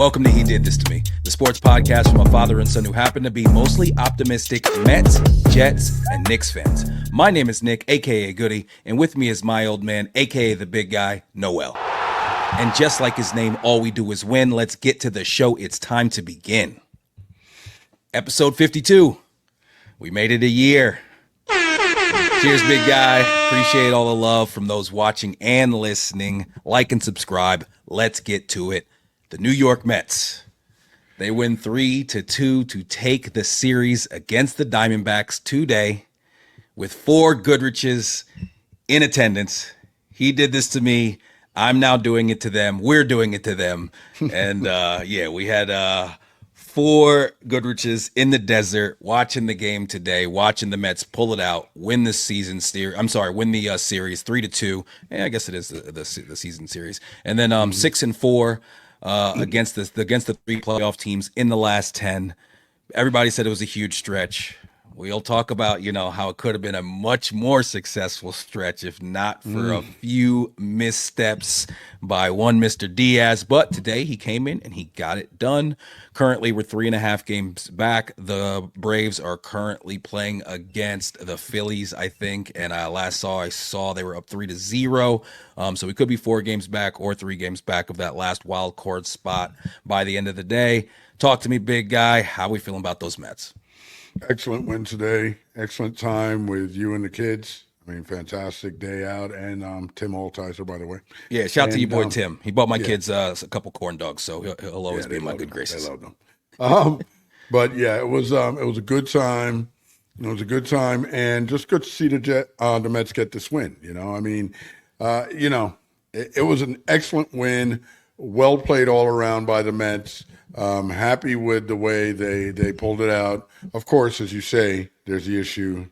Welcome to He Did This to Me, the sports podcast from a father and son who happen to be mostly optimistic Mets, Jets, and Knicks fans. My name is Nick, a.k.a. Goody, and with me is my old man, a.k.a. the big guy, Noel. And just like his name, all we do is win. Let's get to the show. It's time to begin. Episode 52. We made it a year. Cheers, big guy. Appreciate all the love from those watching and listening. Like and subscribe. Let's get to it. The New York Mets. They win 3-2 to take the series against the Diamondbacks today with 4 Goodriches in attendance. He did this to me. I'm now doing it to them. We're doing it to them. And we had 4 Goodriches in the desert watching the game today, watching the Mets pull it out, win the series 3-2. I guess it is the season series. And then 6-4 against the 3 playoff teams in the last 10. Everybody said it was a huge stretch. We'll talk about, how it could have been a much more successful stretch if not for a few missteps by one Mr. Diaz. But today he came in and he got it done. Currently, we're 3.5 games back. The Braves are currently playing against the Phillies, I think. And I saw they were up 3-0. So we could be 4 games back or 3 games back of that last wild card spot by the end of the day. Talk to me, big guy. How are we feeling about those Mets? Excellent win today. Excellent time with you and the kids. I mean, fantastic day out. And Tim Altizer, by the way. Yeah, shout out to your boy Tim. He bought my kids a couple corn dogs, so he'll always be in my good graces. They love them. But yeah, it was a good time. It was a good time, and just good to see the Mets get this win. It was an excellent win. Well played all around by the Mets. Happy with the way they pulled it out. Of course, as you say, there's the issue.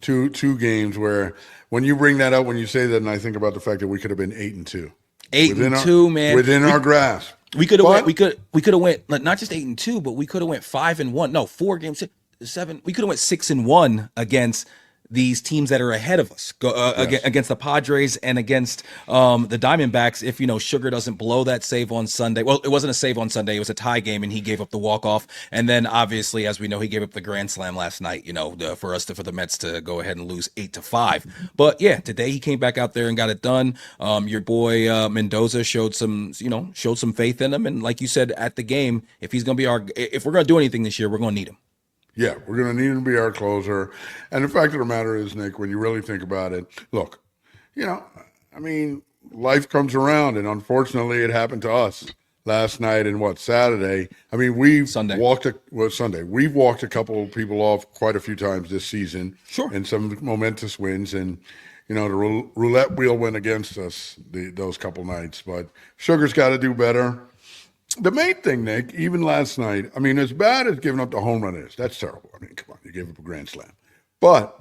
Two games where when you bring that up, when you say that, and I think about the fact that we could have been 8-2. 8-2, man. Within our grasp. We could have went not just 8-2, but we could have went 5-1. No, 4 games, 7. We could have went 6-1 against these teams that are ahead of us, against the Padres and against the Diamondbacks. If Sugar doesn't blow that save on Sunday, well, it wasn't a save on Sunday; it was a tie game, and he gave up the walk off. And then, obviously, as we know, he gave up the grand slam last night. For the Mets to go ahead and lose 8-5. But yeah, today he came back out there and got it done. Your boy Mendoza showed some faith in him, and like you said at the game, if we're gonna do anything this year, we're gonna need him. Yeah, we're going to need him to be our closer. And the fact of the matter is, Nick, when you really think about it, look, life comes around, and unfortunately it happened to us last night and Saturday. I mean, we've walked a couple of people off quite a few times this season. Sure. And some momentous wins. And, the roulette wheel went against us those couple nights. But Sugar's got to do better. The main thing, Nick, even last night, as bad as giving up the home run is, that's terrible. Come on, you gave up a grand slam. But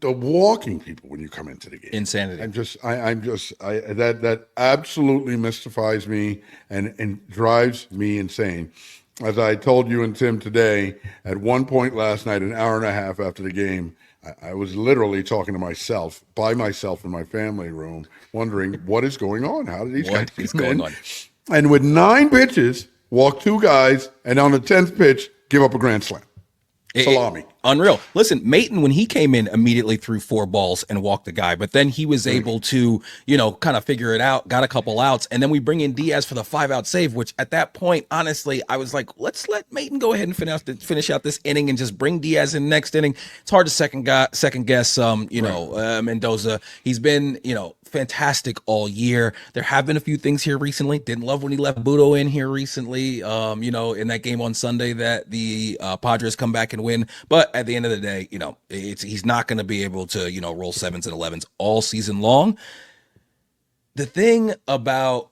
the walking people when you come into the game. Insanity. That absolutely mystifies me and drives me insane. As I told you and Tim today, at one point last night, an hour and a half after the game, I was literally talking to myself, by myself in my family room, wondering what is going on? How did these guys come in? And with 9 pitches, walk 2 guys, and on the 10th pitch, give up a grand slam. Salami. Unreal. Listen, Maton, when he came in, immediately threw 4 balls and walked the guy. But then he was able to, kind of figure it out, got a couple outs. And then we bring in Diaz for the 5-out save, which at that point, honestly, I was like, let's let Maton go ahead and finish out this inning and just bring Diaz in next inning. It's hard to second guess, Mendoza. He's been, fantastic all year. There have been a few things here recently. Didn't love when he left Budo in here recently, in that game on Sunday that the Padres come back and win. But at the end of the day, he's not going to be able to, roll 7s and 11s all season long. The thing about,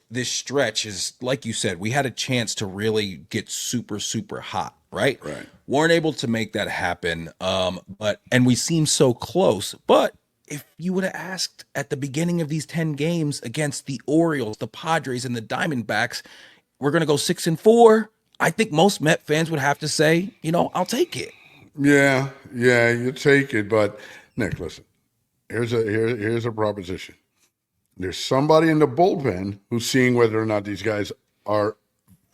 this stretch is, like you said, we had a chance to really get super, super hot, right? Right. Weren't able to make that happen. And we seem so close, but if you would have asked at the beginning of these 10 games against the Orioles, the Padres, and the Diamondbacks, we're going to go 6-4. I think most Met fans would have to say, I'll take it. Yeah, you take it. But Nick, listen, here's a proposition. There's somebody in the bullpen who's seeing whether or not these guys are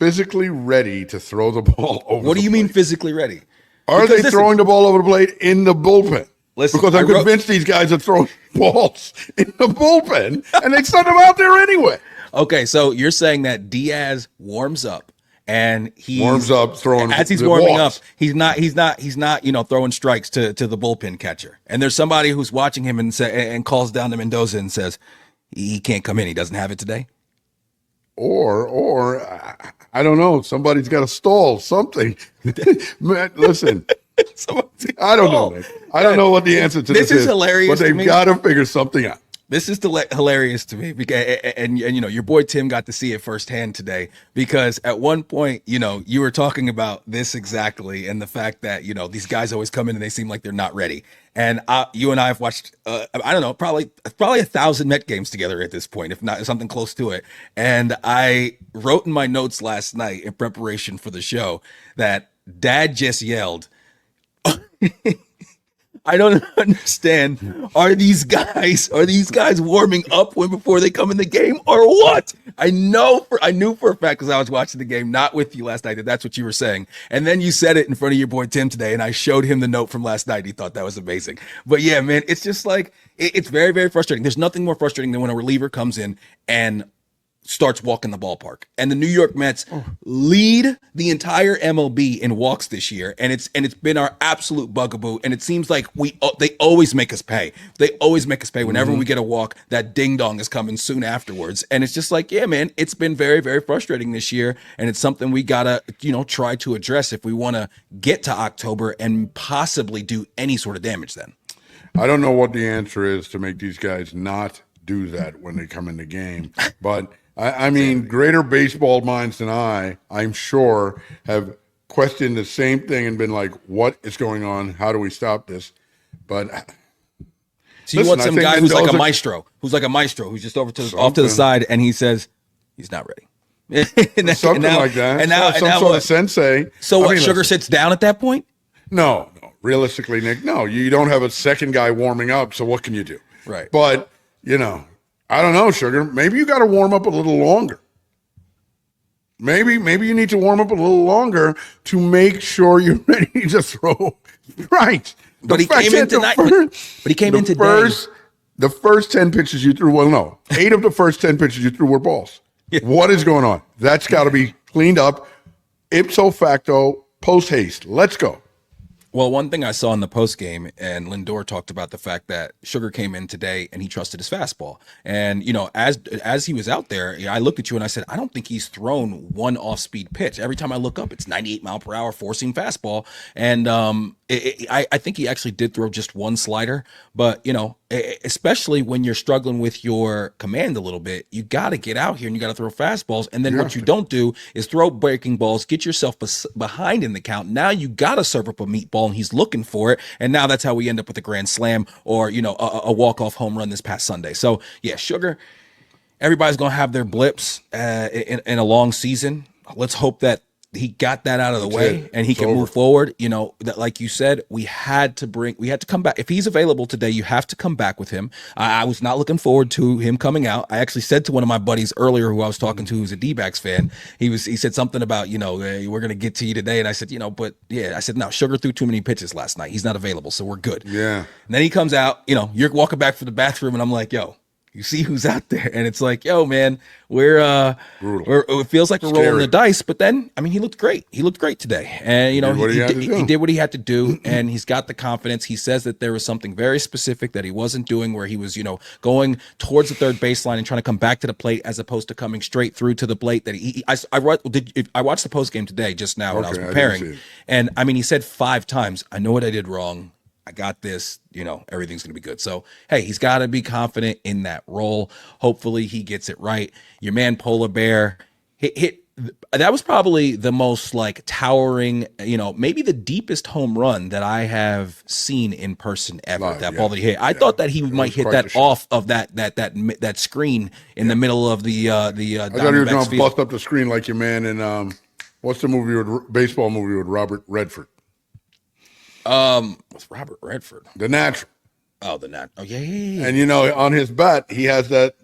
physically ready to throw the ball over. What do you mean physically ready? Are they throwing the ball over the plate in the bullpen? Listen, because I'm convinced these guys are throwing balls in the bullpen, and they send them out there anyway. Okay, so you're saying that Diaz warms up and he warms up throwing as he's warming up, he's not throwing strikes to the bullpen catcher. And there's somebody who's watching him and calls down to Mendoza and says he can't come in. He doesn't have it today. Or I don't know. Somebody's got to stall something. Man, listen. I don't know. I don't know what the answer to this is. Hilarious, but they've got to figure something out. This is hilarious to me because, and your boy Tim got to see it firsthand today because at one point, you were talking about this exactly and the fact that, these guys always come in and they seem like they're not ready. And you and I have watched, I don't know, probably 1,000 Met games together at this point, if not something close to it. And I wrote in my notes last night in preparation for the show that Dad just yelled, I don't understand. Are these guys warming up before they come in the game or what? I knew for a fact because I was watching the game, not with you last night, that's what you were saying. And then you said it in front of your boy Tim today, and I showed him the note from last night. He thought that was amazing. But yeah, man, it's just like it's very, very frustrating. There's nothing more frustrating than when a reliever comes in and starts walking the ballpark. And the New York Mets lead the entire MLB in walks this year, and it's been our absolute bugaboo. And it seems like they always make us pay. They always make us pay whenever we get a walk. That ding dong is coming soon afterwards, and it's just like, yeah, man, it's been very, very frustrating this year, and it's something we gotta try to address if we want to get to October and possibly do any sort of damage. Then I don't know what the answer is to make these guys not do that when they come in the game, but. I mean, greater baseball minds than I'm sure, have questioned the same thing and been like, what is going on? How do we stop this? But so you want some guy who's like a maestro, who's just off to the side, and he says he's not ready. Something like that. And now some sort of sensei. So what? Sugar sits down at that point? No. Realistically, Nick, no. You don't have a second guy warming up. So what can you do? Right. But I don't know, Sugar. Maybe you got to warm up a little longer. Maybe you need to warm up a little longer to make sure you're ready to throw. Right. But he came in tonight. But he came in today. The first 10 pitches you threw, 8 of the first 10 pitches you threw were balls. Yeah. What is going on? That's got to be cleaned up. Ipso facto, post haste. Let's go. Well, one thing I saw in the post game, and Lindor talked about the fact that Sugar came in today and he trusted his fastball. And as he was out there, I looked at you and I said, I don't think he's thrown one off-speed pitch. Every time I look up, it's 98 mile per hour four-seam fastball. And I think he actually did throw just one slider. But especially when you're struggling with your command a little bit, you got to get out here and you got to throw fastballs. And then what you don't do is throw breaking balls, get yourself behind in the count. Now you got to serve up a meatball, and he's looking for it. And now that's how we end up with a grand slam or a walk-off home run this past Sunday. So yeah, Sugar, everybody's gonna have their blips in a long season. Let's hope that he got that out of the way and he can move forward. That, like you said, we had to come back. If he's available today, you have to come back with him. I was not looking forward to him coming out. I actually said to one of my buddies earlier who I was talking to, who's a DBacks fan, he said something about, hey, we're going to get to you today. And I said, I said, no, Sugar threw too many pitches last night. He's not available. So we're good. Yeah. And then he comes out, you're walking back from the bathroom and I'm like, yo, you see who's out there, and it's like, yo, man, it feels like we're rolling the dice. But then, he looked great. He looked great today, and he did what he had to do, and he's got the confidence. He says that there was something very specific that he wasn't doing, where he was, going towards the third baseline and trying to come back to the plate as opposed to coming straight through to the plate. That I watched the post game today just now when I was preparing, and he said 5 times, "I know what I did wrong. I got this, everything's going to be good." So, hey, he's got to be confident in that role. Hopefully he gets it right. Your man Polar Bear hit that was probably the most towering, maybe the deepest home run that I have seen in person ever. Ball that he hit. I thought that he might hit that off of that screen in the middle of the I thought he was going to bust up the screen like your man in what's the baseball movie with Robert Redford? With Robert Redford, The Natural. Oh, The Natural. Oh, yeah. And on his bat, he has that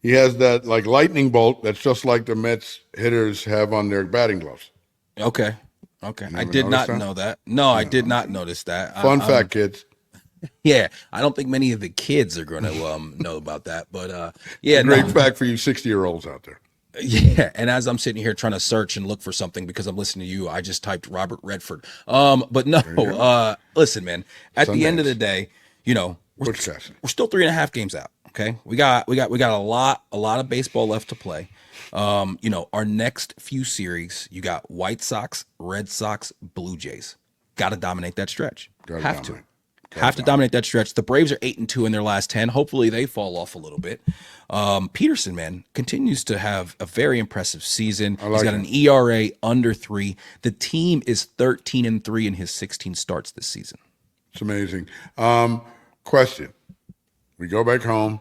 He has that like lightning bolt that's just like the Mets hitters have on their batting gloves. Okay. Okay. You I never did noticed not that? know that. No, I Yeah. did not notice that. Fun fact, kids. Yeah, I don't think many of the kids are going to know about that, but It's a yeah, no. great fact for you 60-year-olds out there. Yeah, and as I'm sitting here trying to search and look for something because I'm listening to you, I just typed Robert Redford. But no, There you go. listen, man. At the end of Sundance. the day, you know, Butch Cassidy. we're still 3.5 games out. Okay, we got a lot of baseball left to play. You know, our next few series, you got White Sox, Red Sox, Blue Jays. Got to dominate that stretch. Gotta Have to. dominate. Have to dominate that stretch. The Braves are 8-2 in their last 10. Hopefully they fall off a little bit. Peterson, man, continues to have a very impressive season. I like He's got him. an ERA under 3. The team is 13-3 in his 16 starts this season. It's amazing. Question. We go back home.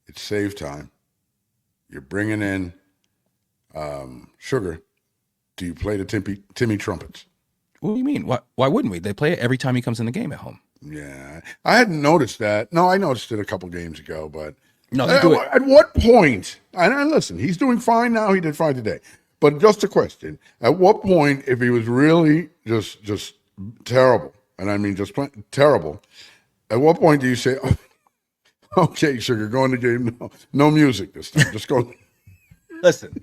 It's save time. You're bringing in Sugar. Do you play the Timmy trumpets? What do you mean? Why wouldn't we? They play it every time he comes in the game at home. Yeah. I hadn't noticed that. No, I noticed it a couple games ago, but No, they do it. at what point, and listen, he's doing fine now. He did fine today. But just a question. At what point, if he was really just terrible, and I mean just terrible, at what point do you say, oh, okay, Sugar, go in the game. No music this time. Just go. Listen,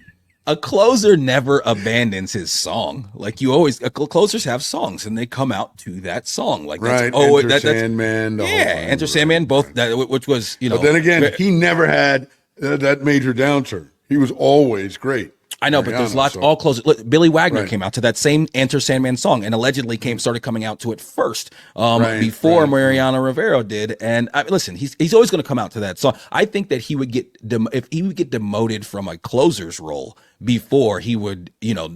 a closer never abandons his song. Like you always, closers have songs and they come out to that song. Like that's, Right. oh, Enter Sandman. The whole yeah, thing. Enter Sandman, both that, which was, you know. But then again, he never had that major downturn. He was always great. I know, but there's lots. So- All closers. Look, Billy Wagner Right. came out to that same Enter Sandman song, and allegedly started coming out to it first, Right, before right. Mariano Rivera did. And listen, he's always going to come out to that song. I think that he would get if he would get demoted from a closer's role before he would,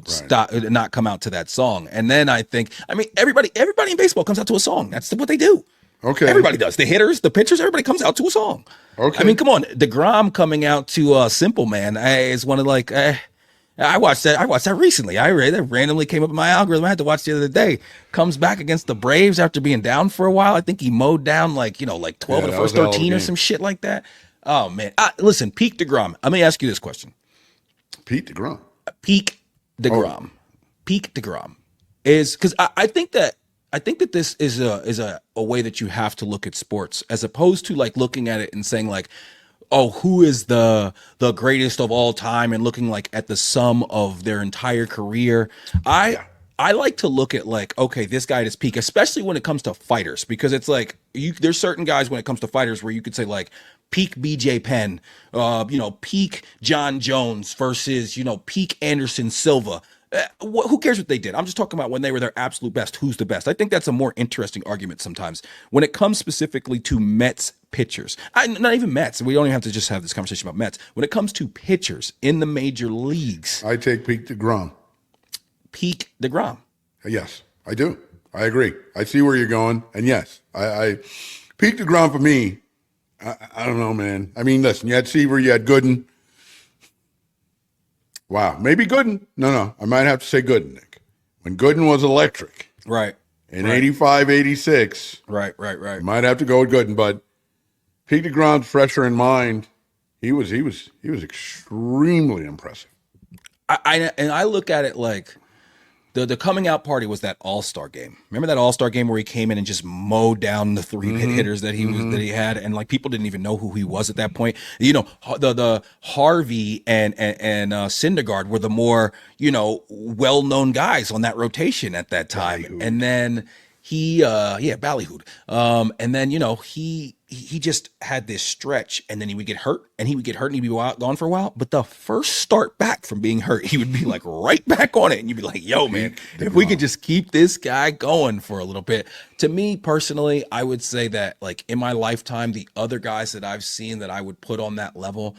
stop not come out to that song. And then I think, everybody in baseball comes out to a song. That's what they do. Okay. Everybody does. The hitters, the pitchers, everybody comes out to a song. Okay. I mean, come on. DeGrom coming out to Simple Man is one of like. I watched that recently. That randomly came up in my algorithm. I had to watch the other day. Comes back against the Braves after being down for a while. I think he mowed down like 12 of the that first was a hell of a 13 or game. some shit like that. Oh man. Listen, peak DeGrom. Let me ask you this question. Pete DeGrom. Peak DeGrom. Peak DeGrom is because I think that this is a way that you have to look at sports as opposed to like looking at it and saying like, oh, who is the greatest of all time and looking like at the sum of their entire career. I like to look at like, okay, this guy at his peak, especially when it comes to fighters, because it's like there's certain guys when it comes to fighters where you could say like peak BJ Penn, peak John Jones versus, peak Anderson Silva. Who cares what they did? I'm just talking about when they were their absolute best. Who's the best? I think that's a more interesting argument sometimes when it comes specifically to Mets pitchers. Not even Mets. We don't even have to just have this conversation about Mets. When it comes to pitchers in the major leagues, I take Pete DeGrom. peak DeGrom. Yes, I do. I agree. I see where you're going. And yes, I Pete DeGrom for me, I don't know, man. I mean, listen, you had Seaver, you had Gooden. Wow, maybe Gooden. No, I might have to say Gooden, Nick. When Gooden was electric Right. in 85, 86, Right. you might have to go with Gooden. But Pete DeGrom's fresher in mind. He was extremely impressive. I look at it like the coming out party was that All-Star game. Remember that All-Star game where he came in and just mowed down the three hitters that he had, and like people didn't even know who he was at that point. The Harvey and Syndergaard were the more well-known guys on that rotation at that time, Ballyhooed. and then he ballyhooed. And then he just had this stretch, and then he would get hurt, and he'd be gone for a while. But the first start back from being hurt, he would be like right back on it, and you'd be like, "Yo, man, if we could just keep this guy going for a little bit." To me personally, I would say that like in my lifetime, the other guys that I've seen that I would put on that level,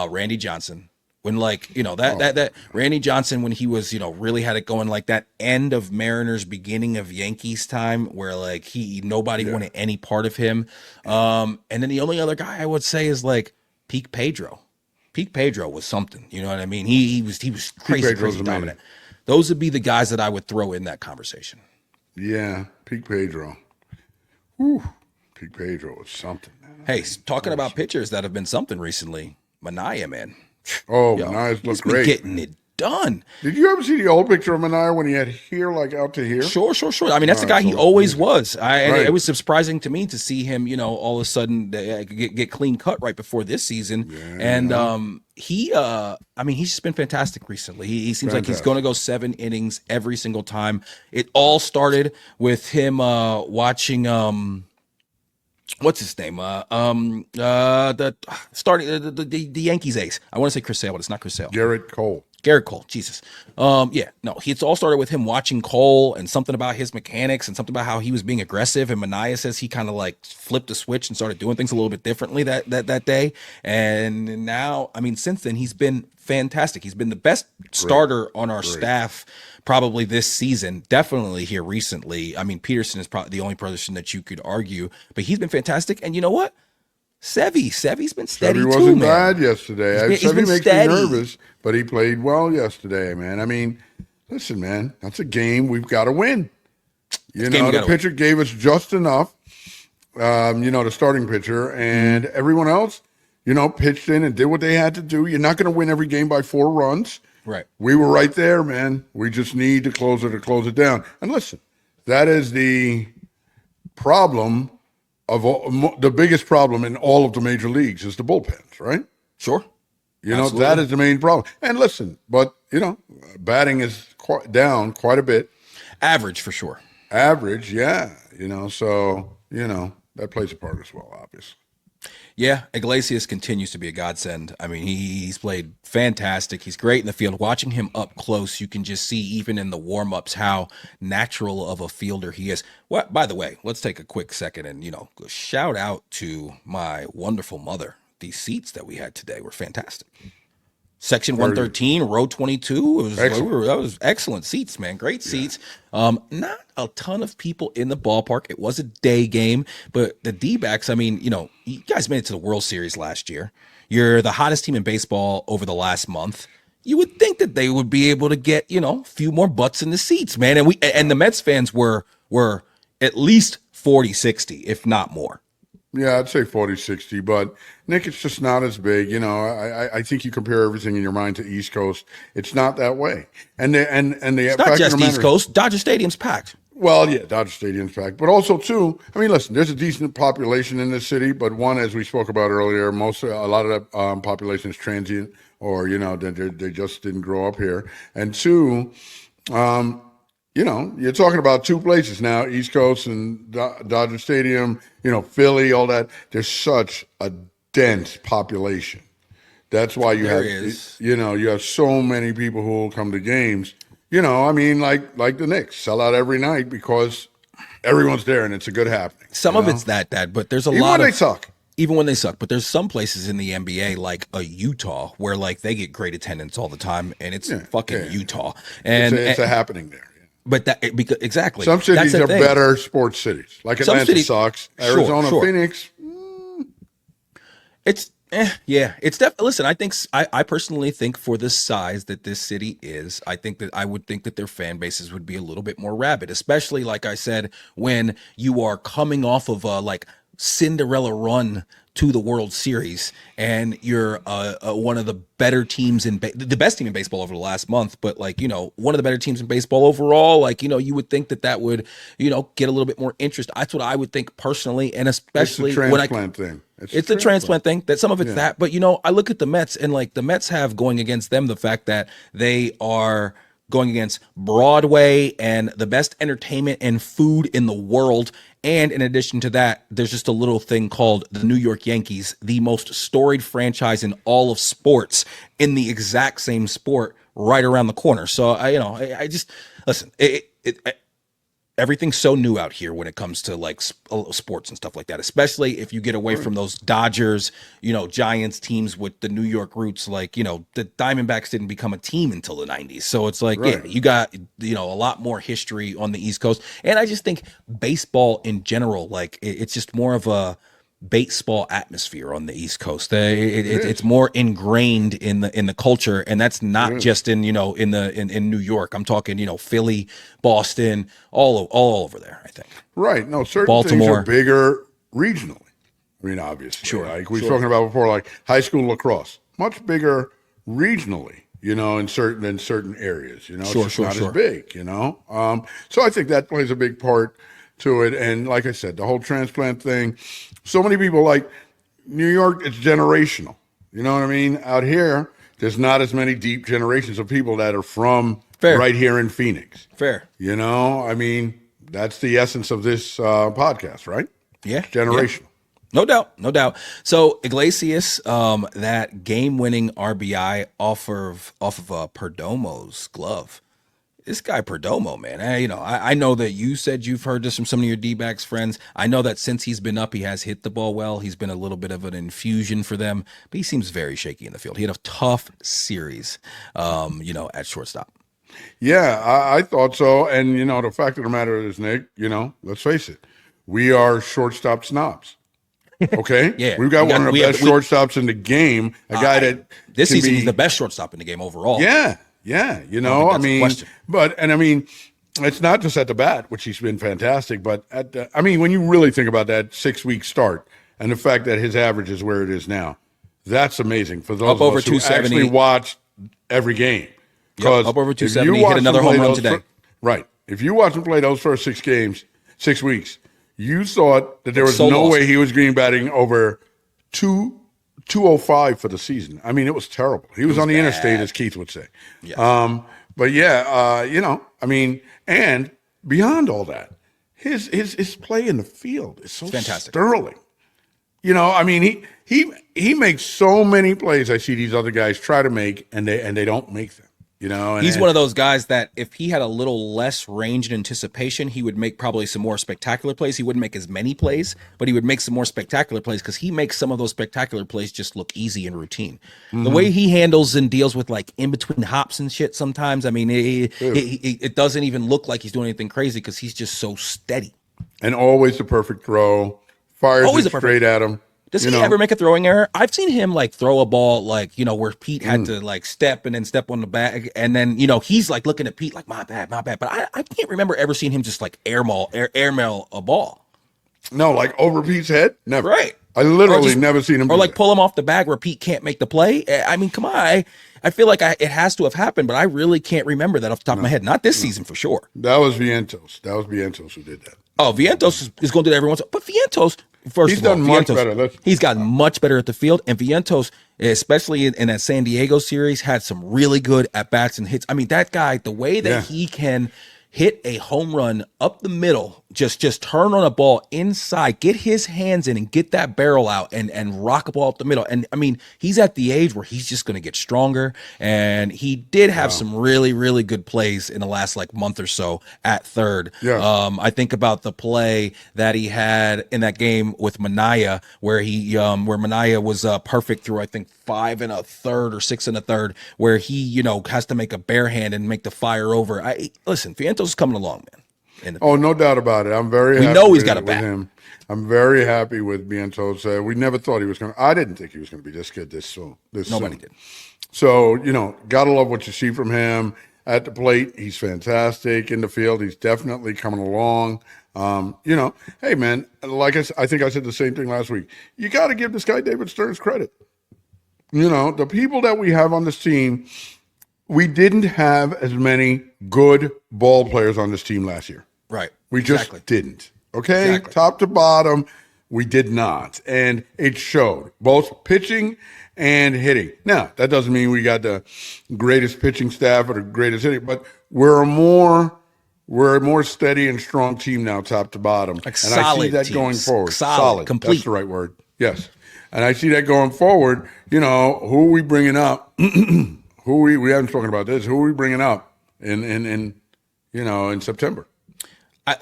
Randy Johnson. When that Randy Johnson, when he was, really had it going, like that end of Mariners, beginning of Yankees time where like nobody wanted any part of him. And then the only other guy I would say is like peak Pedro. Peak Pedro was something, you know what I mean? He was crazy Pedro's amazing. dominant. Those would be the guys that I would throw in that conversation. Yeah, Pete Pedro. Whew. Pete Pedro was something, man. Hey, talking about pitchers that have been something recently. Mania, man. Oh, Yo, Mania's he's look been great. getting it done. Did you ever see the old picture of Mania when he had hair like out to here? Sure. I mean, that's the guy It's he always amazing. was. And it Right. was surprising to me to see him, all of a sudden get clean cut right before this season. And Yeah. I mean, he's just been fantastic recently. He seems like he's Fantastic. going to go 7 innings every single time. It all started with him watching what's his name? The starting the Yankees ace. I want to say Chris Sale, but it's not Chris Sale. Garrett Cole. Garrett Cole, Jesus. It's all started with him watching Cole and something about his mechanics and something about how he was being aggressive. And Mania says he kind of like flipped the switch and started doing things a little bit differently that day. And now, I mean, since then he's been fantastic. He's been the best starter on our staff probably this season. Definitely here recently. I mean, Peterson is probably the only person that you could argue, but he's been fantastic. And you know what? Sevy's been steady Sevy too, wasn't man. bad yesterday. He's Sevy been makes steady. me nervous, but he played well yesterday, man. I mean, listen, man, that's a game we've got to win. The pitcher gave us just enough, the starting pitcher, and everyone else, pitched in and did what they had to do. You're not going to win every game by 4 runs. Right. We were right there, man. We just need to close it down. And listen, that is the problem the biggest problem in all of the major leagues is the bullpens, right? Sure. That is the main problem. And listen, but, batting is down quite a bit. Average for sure. Average, yeah. That plays a part as well, obviously. Yeah, Iglesias continues to be a godsend. I mean, he's played fantastic. He's great in the field. Watching him up close, you can just see even in the warm-ups how natural of a fielder he is. What, by the way, let's take a quick second and, shout out to my wonderful mother. These seats that we had today were fantastic. Section 113, row 22. That was excellent seats, man. Great seats. Not a ton of people in the ballpark. It was a day game, but the D-backs, I mean, you guys made it to the World Series last year. You're the hottest team in baseball over the last month. You would think that they would be able to get, a few more butts in the seats, man. And the Mets fans were at least 40-60, if not more. Yeah, I'd say 40-60, but Nick, it's just not as big. I think you compare everything in your mind to East Coast. It's not that way. And it's not just East Coast. Dodger Stadium's packed. Well, yeah, Dodger Stadium's packed, but also too. I mean, listen, there's a decent population in this city, but one, as we spoke about earlier, a lot of the population is transient, or they just didn't grow up here. And two, you're talking about 2 places now, East Coast and Dodger Stadium, Philly, all that. There's such a dense population. That's why you have so many people who will come to games. I mean, like the Knicks sell out every night because everyone's there and it's a good happening. Some of it's that, but there's a Even lot when of they suck. Even when they suck, but there's some places in the NBA like a Utah where like they get great attendance all the time, and it's Utah, and it's a happening there. But because exactly, some cities are better sports cities. Like Atlanta sucks. Arizona, sure. Phoenix. It's it's definitely. Listen, I personally think for the size that this city is, I would think that their fan bases would be a little bit more rabid, especially like I said, when you are coming off of a like Cinderella run to the World Series, and you're one of the better teams the best team in baseball over the last month, but like one of the better teams in baseball overall. Like you would think that would get a little bit more interest. That's what I would think personally, and especially when thing. It's the transplant thing. That some of it's that, but I look at the Mets, and like the Mets have going against them the fact that they are going against Broadway and the best entertainment and food in the world. And in addition to that, there's just a little thing called the New York Yankees, the most storied franchise in all of sports, in the exact same sport right around the corner. So I just listen. Everything's so new out here when it comes to like sports and stuff like that, especially if you get away from those Dodgers, Giants teams with the New York roots. Like, the Diamondbacks didn't become a team until the 90s. So it's like, you got, a lot more history on the East Coast. And I just think baseball in general, like it's just more of a baseball atmosphere on the East Coast. It's more ingrained in the culture, and that's not just in in New York. I'm talking Philly, Boston, all over there. I think. Right. No, certain Baltimore. things are bigger regionally. I mean, obviously. Sure. Like we've spoken about before, like high school lacrosse. much bigger regionally, in certain areas. It's just not as big, So I think that plays a big part to it. And like I said, the whole transplant thing, so many people like New York, it's generational. You know what I mean? Out here, there's not as many deep generations of people that are from right here in Phoenix. Fair. I mean, that's the essence of this podcast, right? Yeah. It's generational. Yeah. No doubt. So Iglesias, that game-winning RBI off of Perdomo's glove. This guy Perdomo, man. I know that you said you've heard this from some of your D-backs friends. I know that since he's been up, he has hit the ball well. He's been a little bit of an infusion for them, but he seems very shaky in the field. He had a tough series, at shortstop. Yeah, I thought so. And, the fact of the matter is, Nick, let's face it, we are shortstop snobs. Okay? Yeah. We've got one of the best shortstops in the game. A guy that this season he's the best shortstop in the game overall. Yeah. But it's not just at the bat, which he's been fantastic, but when you really think about that 6-week start and the fact that his average is where it is now, that's amazing for those of us who actually watch every game. Up over 270, hit another home run today. Right. If you watch him play those first 6 weeks, you thought that there was no way he was green batting over 205 for the season. It was terrible. He was on the interstate, as Keith would say. Yeah. But yeah, and beyond all that, his play in the field is so fantastic, sterling. He makes so many plays I see these other guys try to make, and they don't make them. He's one of those guys that if he had a little less range and anticipation, he would make probably some more spectacular plays. He wouldn't make as many plays, but he would make some more spectacular plays because he makes some of those spectacular plays just look easy and routine. Mm-hmm. The way he handles and deals with like in between hops and shit sometimes, it doesn't even look like he's doing anything crazy because he's just so steady. And always the perfect throw. Fires it straight at him. Does he ever make a throwing error? I've seen him like throw a ball like, where Pete had to like step and then step on the back. And then, he's like looking at Pete like, my bad. But I can't remember ever seeing him just like airmail a ball. No, like over Pete's head? Never. Right. I literally never seen him or like pull him off the bag where Pete can't make the play. Come on. I feel like it has to have happened, but I really can't remember that off the top of my head. Not this season for sure. That was Vientos. Who did that. Oh, Vientos is going to do that every once. But Vientos, he's done much better. He's gotten much better at the field. And Vientos, especially in that San Diego series, had some really good at-bats and hits. That guy, the way that he can hit a home run up the middle, just turn on a ball inside, get his hands in and get that barrel out and rock a ball up the middle. And he's at the age where he's just going to get stronger. And he did have some really, really good plays in the last like month or so at third. Yeah. I think about the play that he had in that game with Minaya, where where Minaya was perfect through, I think, 5 1/3 or 6 1/3, where he, has to make a bare hand and make the fire over. Listen, Vientos is coming along, man. No doubt about it. I'm very happy. We know he's got a bat. Him. I'm very happy with Vientos. We never thought he was going to. I didn't think he was going to be this good this soon. Nobody did. So, gotta love what you see from him at the plate. He's fantastic in the field. He's definitely coming along. Hey, man, like I think I said the same thing last week. You got to give this guy David Stearns credit. The people that we have on this team, we didn't have as many good ball players on this team last year. Right. We just didn't. Okay? Exactly. Top to bottom, we did not. And it showed, both pitching and hitting. Now, that doesn't mean we got the greatest pitching staff or the greatest hitting, but we're a more steady and strong team now, top to bottom. Like and I see that going forward. Solid. Complete. That's the right word. Yes. And I see that going forward. Who are we bringing up? We haven't spoken about this. Who are we bringing up in September?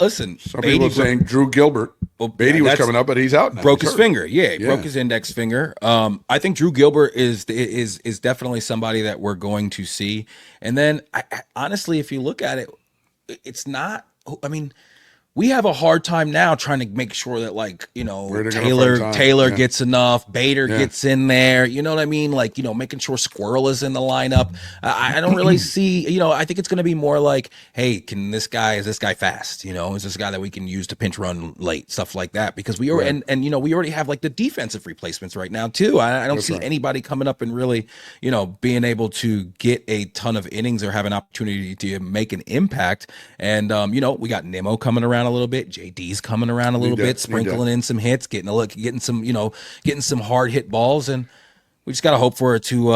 Listen, some people are saying Drew Gilbert. Well, Beatty was coming up, but he's out now. Broke his finger. Yeah, he broke his index finger. I think Drew Gilbert is definitely somebody that we're going to see. And then, honestly, if you look at it, it's not. we have a hard time now trying to make sure that, like, Where they're gonna Taylor find time. Taylor Yeah. gets enough, Bader Yeah. gets in there. You know what I mean? Like, making sure Squirrel is in the lineup. I don't really see. I think it's going to be more like, hey, is this guy fast? Is this a guy that we can use to pinch run late, stuff like that? Because we already and we already have like the defensive replacements right now too. I don't see anybody coming up and really, being able to get a ton of innings or have an opportunity to make an impact. And we got Nemo coming around a little bit, JD's coming around a little bit, sprinkling in some hits, getting some hard hit balls, and we just got to hope for it to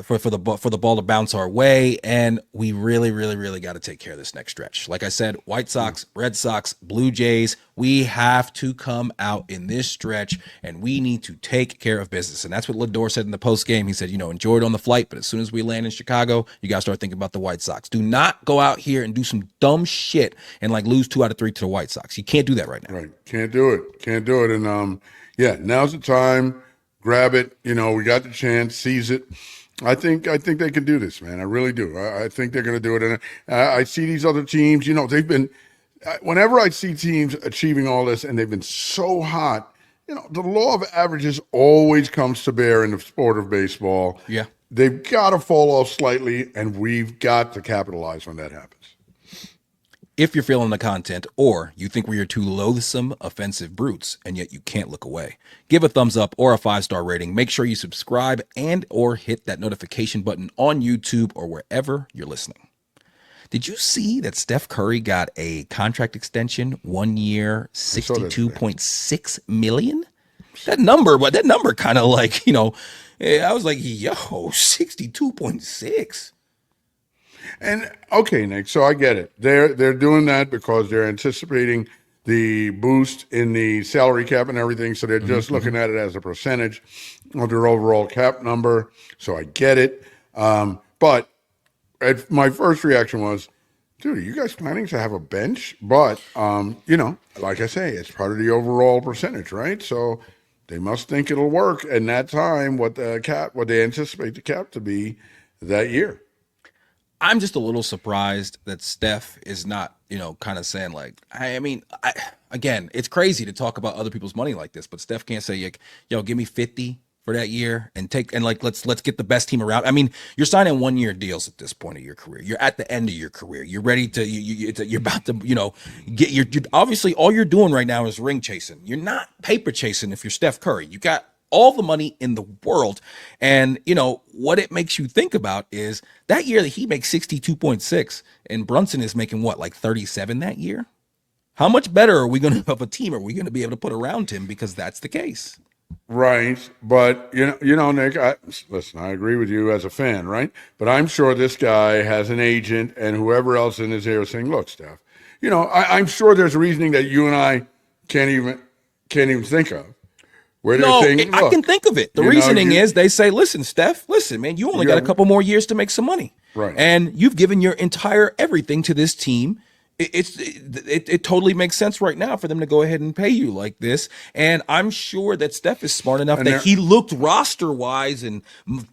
for the ball to bounce our way. And we really, really, really got to take care of this next stretch. Like I said, White Sox, Red Sox, Blue Jays, we have to come out in this stretch and we need to take care of business. And that's what Lindor said in the post game. He said, enjoy it on the flight, but as soon as we land in Chicago, you got to start thinking about the White Sox. Do not go out here and do some dumb shit and like lose 2 out of 3 to the White Sox. You can't do that right now. Right. Can't do it. And now's the time. Grab it. We got the chance. Seize it. I think they can do this, man. I really do. I think they're going to do it. And I see these other teams. They've been. Whenever I see teams achieving all this, and they've been so hot, the law of averages always comes to bear in the sport of baseball. Yeah. They've got to fall off slightly, and we've got to capitalize when that happens. If you're feeling the content, or you think we are two loathsome, offensive brutes, and yet you can't look away, give a thumbs up or a 5-star rating. Make sure you subscribe and or hit that notification button on YouTube or wherever you're listening. Did you see that Steph Curry got a contract extension, 1 year, $62.6 million? That number kind of like, I was like, yo, 62.6. And okay, Nick, so I get it. They're doing that because they're anticipating the boost in the salary cap and everything. So they're just looking at it as a percentage of their overall cap number. So I get it. But my first reaction was, dude, are you guys planning to have a bench? But, like I say, it's part of the overall percentage, right? So they must think it'll work. And that time, what they anticipate the cap to be that year. I'm just a little surprised that Steph is not, kind of saying like, again, it's crazy to talk about other people's money like this, but Steph can't say, yo, give me 50 for that year and let's get the best team around. I mean, you're signing 1 year deals at this point of your career. You're at the end of your career. You're ready to, you're about to, you're obviously all you're doing right now is ring chasing. You're not paper chasing if you're Steph Curry. You got all the money in the world. And, what it makes you think about is that year that he makes 62.6 and Brunson is making what, like 37 that year? How much better are we going to have a team? Are we going to be able to put around him? Because that's the case. Right. But, Nick, listen, I agree with you as a fan, right? But I'm sure this guy has an agent and whoever else in his ear saying, look, Steph, I'm sure there's reasoning that you and I can't even think of. Where they're saying, I can think of it. The reasoning is they say, listen, Steph, man, you only got a couple more years to make some money. Right. And you've given your entire everything to this team. It totally makes sense right now for them to go ahead and pay you like this. And I'm sure that Steph is smart enough that he looked roster-wise and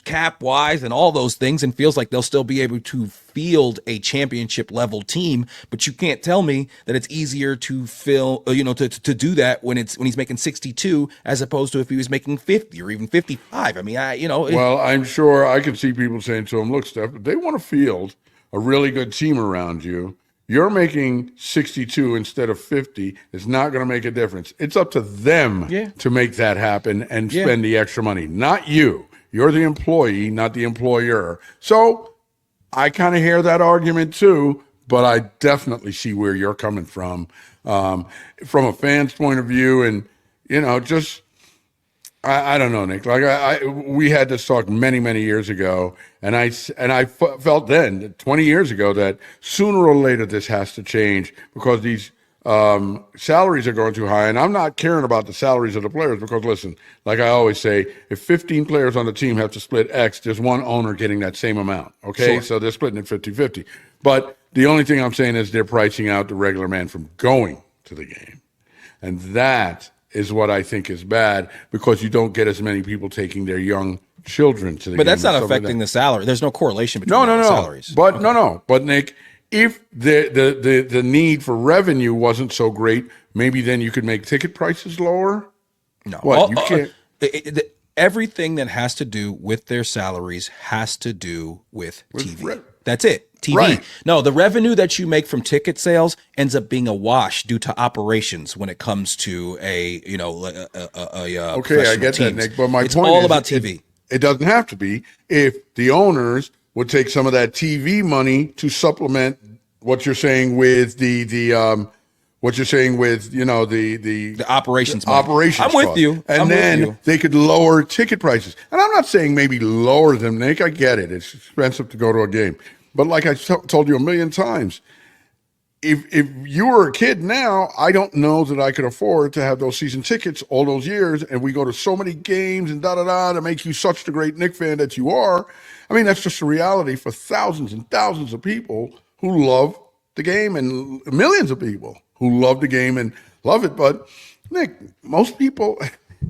cap-wise and all those things and feels like they'll still be able to field a championship-level team. But you can't tell me that it's easier to to do that when he's making 62 as opposed to if he was making 50 or even 55. I mean, Well, I'm sure I could see people saying to him, look, Steph, if they want to field a really good team around you, you're making 62 instead of 50 is not going to make a difference. It's up to them to make that happen and spend the extra money, not you. You're the employee, not the employer. So I kind of hear that argument too, but I definitely see where you're coming from a fan's point of view. And, just I don't know, Nick. Like we had this talk many, many years ago, and I felt then, 20 years ago, that sooner or later this has to change because these salaries are going too high. And I'm not caring about the salaries of the players because, listen, like I always say, if 15 players on the team have to split X, there's one owner getting that same amount. Okay, sure. So they're splitting it 50-50. But the only thing I'm saying is they're pricing out the regular man from going to the game, and that is what I think is bad because you don't get as many people taking their young children to the game. But that's not affecting the salary. There's no correlation between salaries. But But Nick, if the need for revenue wasn't so great, maybe then you could make ticket prices lower. No, What you can't. everything that has to do with their salaries has to do with TV. re- That's it. TV. Right. No, the revenue that you make from ticket sales ends up being a wash due to operations when it comes to Okay, I professional get that, teams. Nick. But my it's point all is, about TV. It doesn't have to be. If the owners would take some of that TV money to supplement what you're saying with what you're saying with The operations money. operations I'm with cost. you. And I'm then with you. they could lower ticket prices. And I'm not saying maybe lower them, Nick. I get it. It's expensive to go to a game. But like I told you a million times, if you were a kid now, I don't know that I could afford to have those season tickets all those years, and we go to so many games and to make you such the great Knicks fan that you are. I mean, that's just a reality for thousands and thousands of people who love the game, and millions of people who love the game and love it. But Nick, most people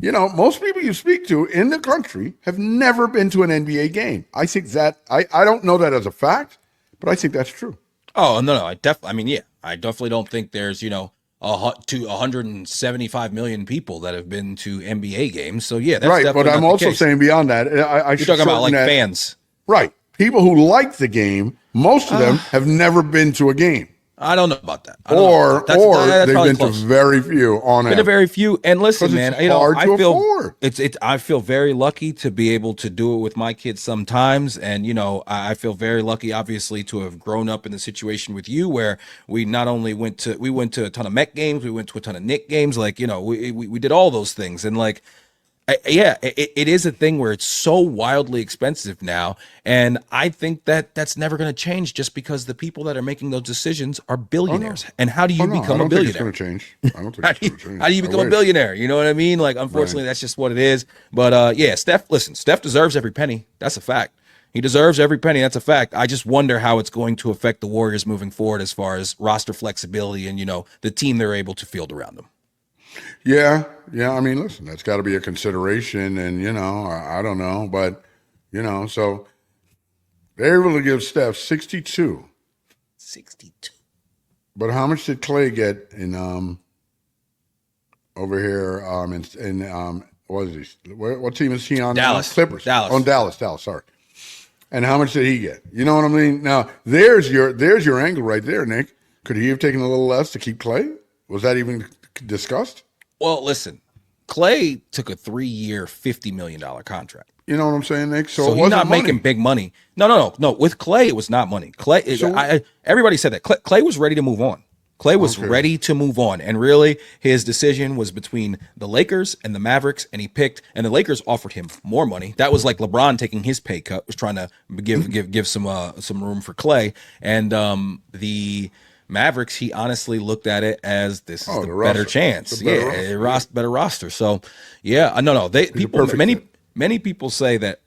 you speak to in the country have never been to an NBA game. I think that I don't know that as a fact, but I think that's true. Oh no, I definitely don't think there's 175 million people that have been to NBA games. So yeah, that's Right, definitely but I'm not the also case. saying beyond that, You're talking about like fans. Right. People who like the game, most of them have never been to a game. I don't know about that. Or That's they've probably been close. to very few on Been a average. very few. And listen, 'Cause man, it's hard I to feel afford. I feel very lucky to be able to do it with my kids sometimes. And I feel very lucky, obviously, to have grown up in the situation with you where we not only went to a ton of Met games, we went to a ton of Knick games. Like, we did all those things. And like, it is a thing where it's so wildly expensive now, and I think that that's never going to change just because the people that are making those decisions are billionaires. And how do you No, I become don't a think it's billionaire? going to change. I don't think it's going to change. How do you I become a wish. billionaire? You know what I mean? Like, unfortunately, that's just what it is. But yeah, Steph deserves every penny. That's a fact. He deserves every penny. That's a fact. I just wonder how it's going to affect the Warriors moving forward as far as roster flexibility and the team they're able to field around them. Yeah. I mean, listen, that's got to be a consideration, and I don't know, but so they're able to give Steph 62. 62. But how much did Clay get in over here in what is he? What team is he on? Dallas. Clippers. Dallas. On Dallas. Sorry. And how much did he get? You know what I mean? Now there's your angle right there, Nick. Could he have taken a little less to keep Clay? Was that even discussed? Well, listen, Clay took a 3-year, $50 million contract. You know what I'm saying, Nick? So it he's wasn't not money. making big money. No. With Clay, it was not money. Clay, everybody said that. Clay was ready to move on. Clay was ready to move on. And really, his decision was between the Lakers and the Mavericks, and and the Lakers offered him more money. That was like LeBron taking his pay cut, was trying to give some room for Clay. And the Mavericks, he honestly looked at it as this is the better chance. Better roster. So yeah, no. Many people say that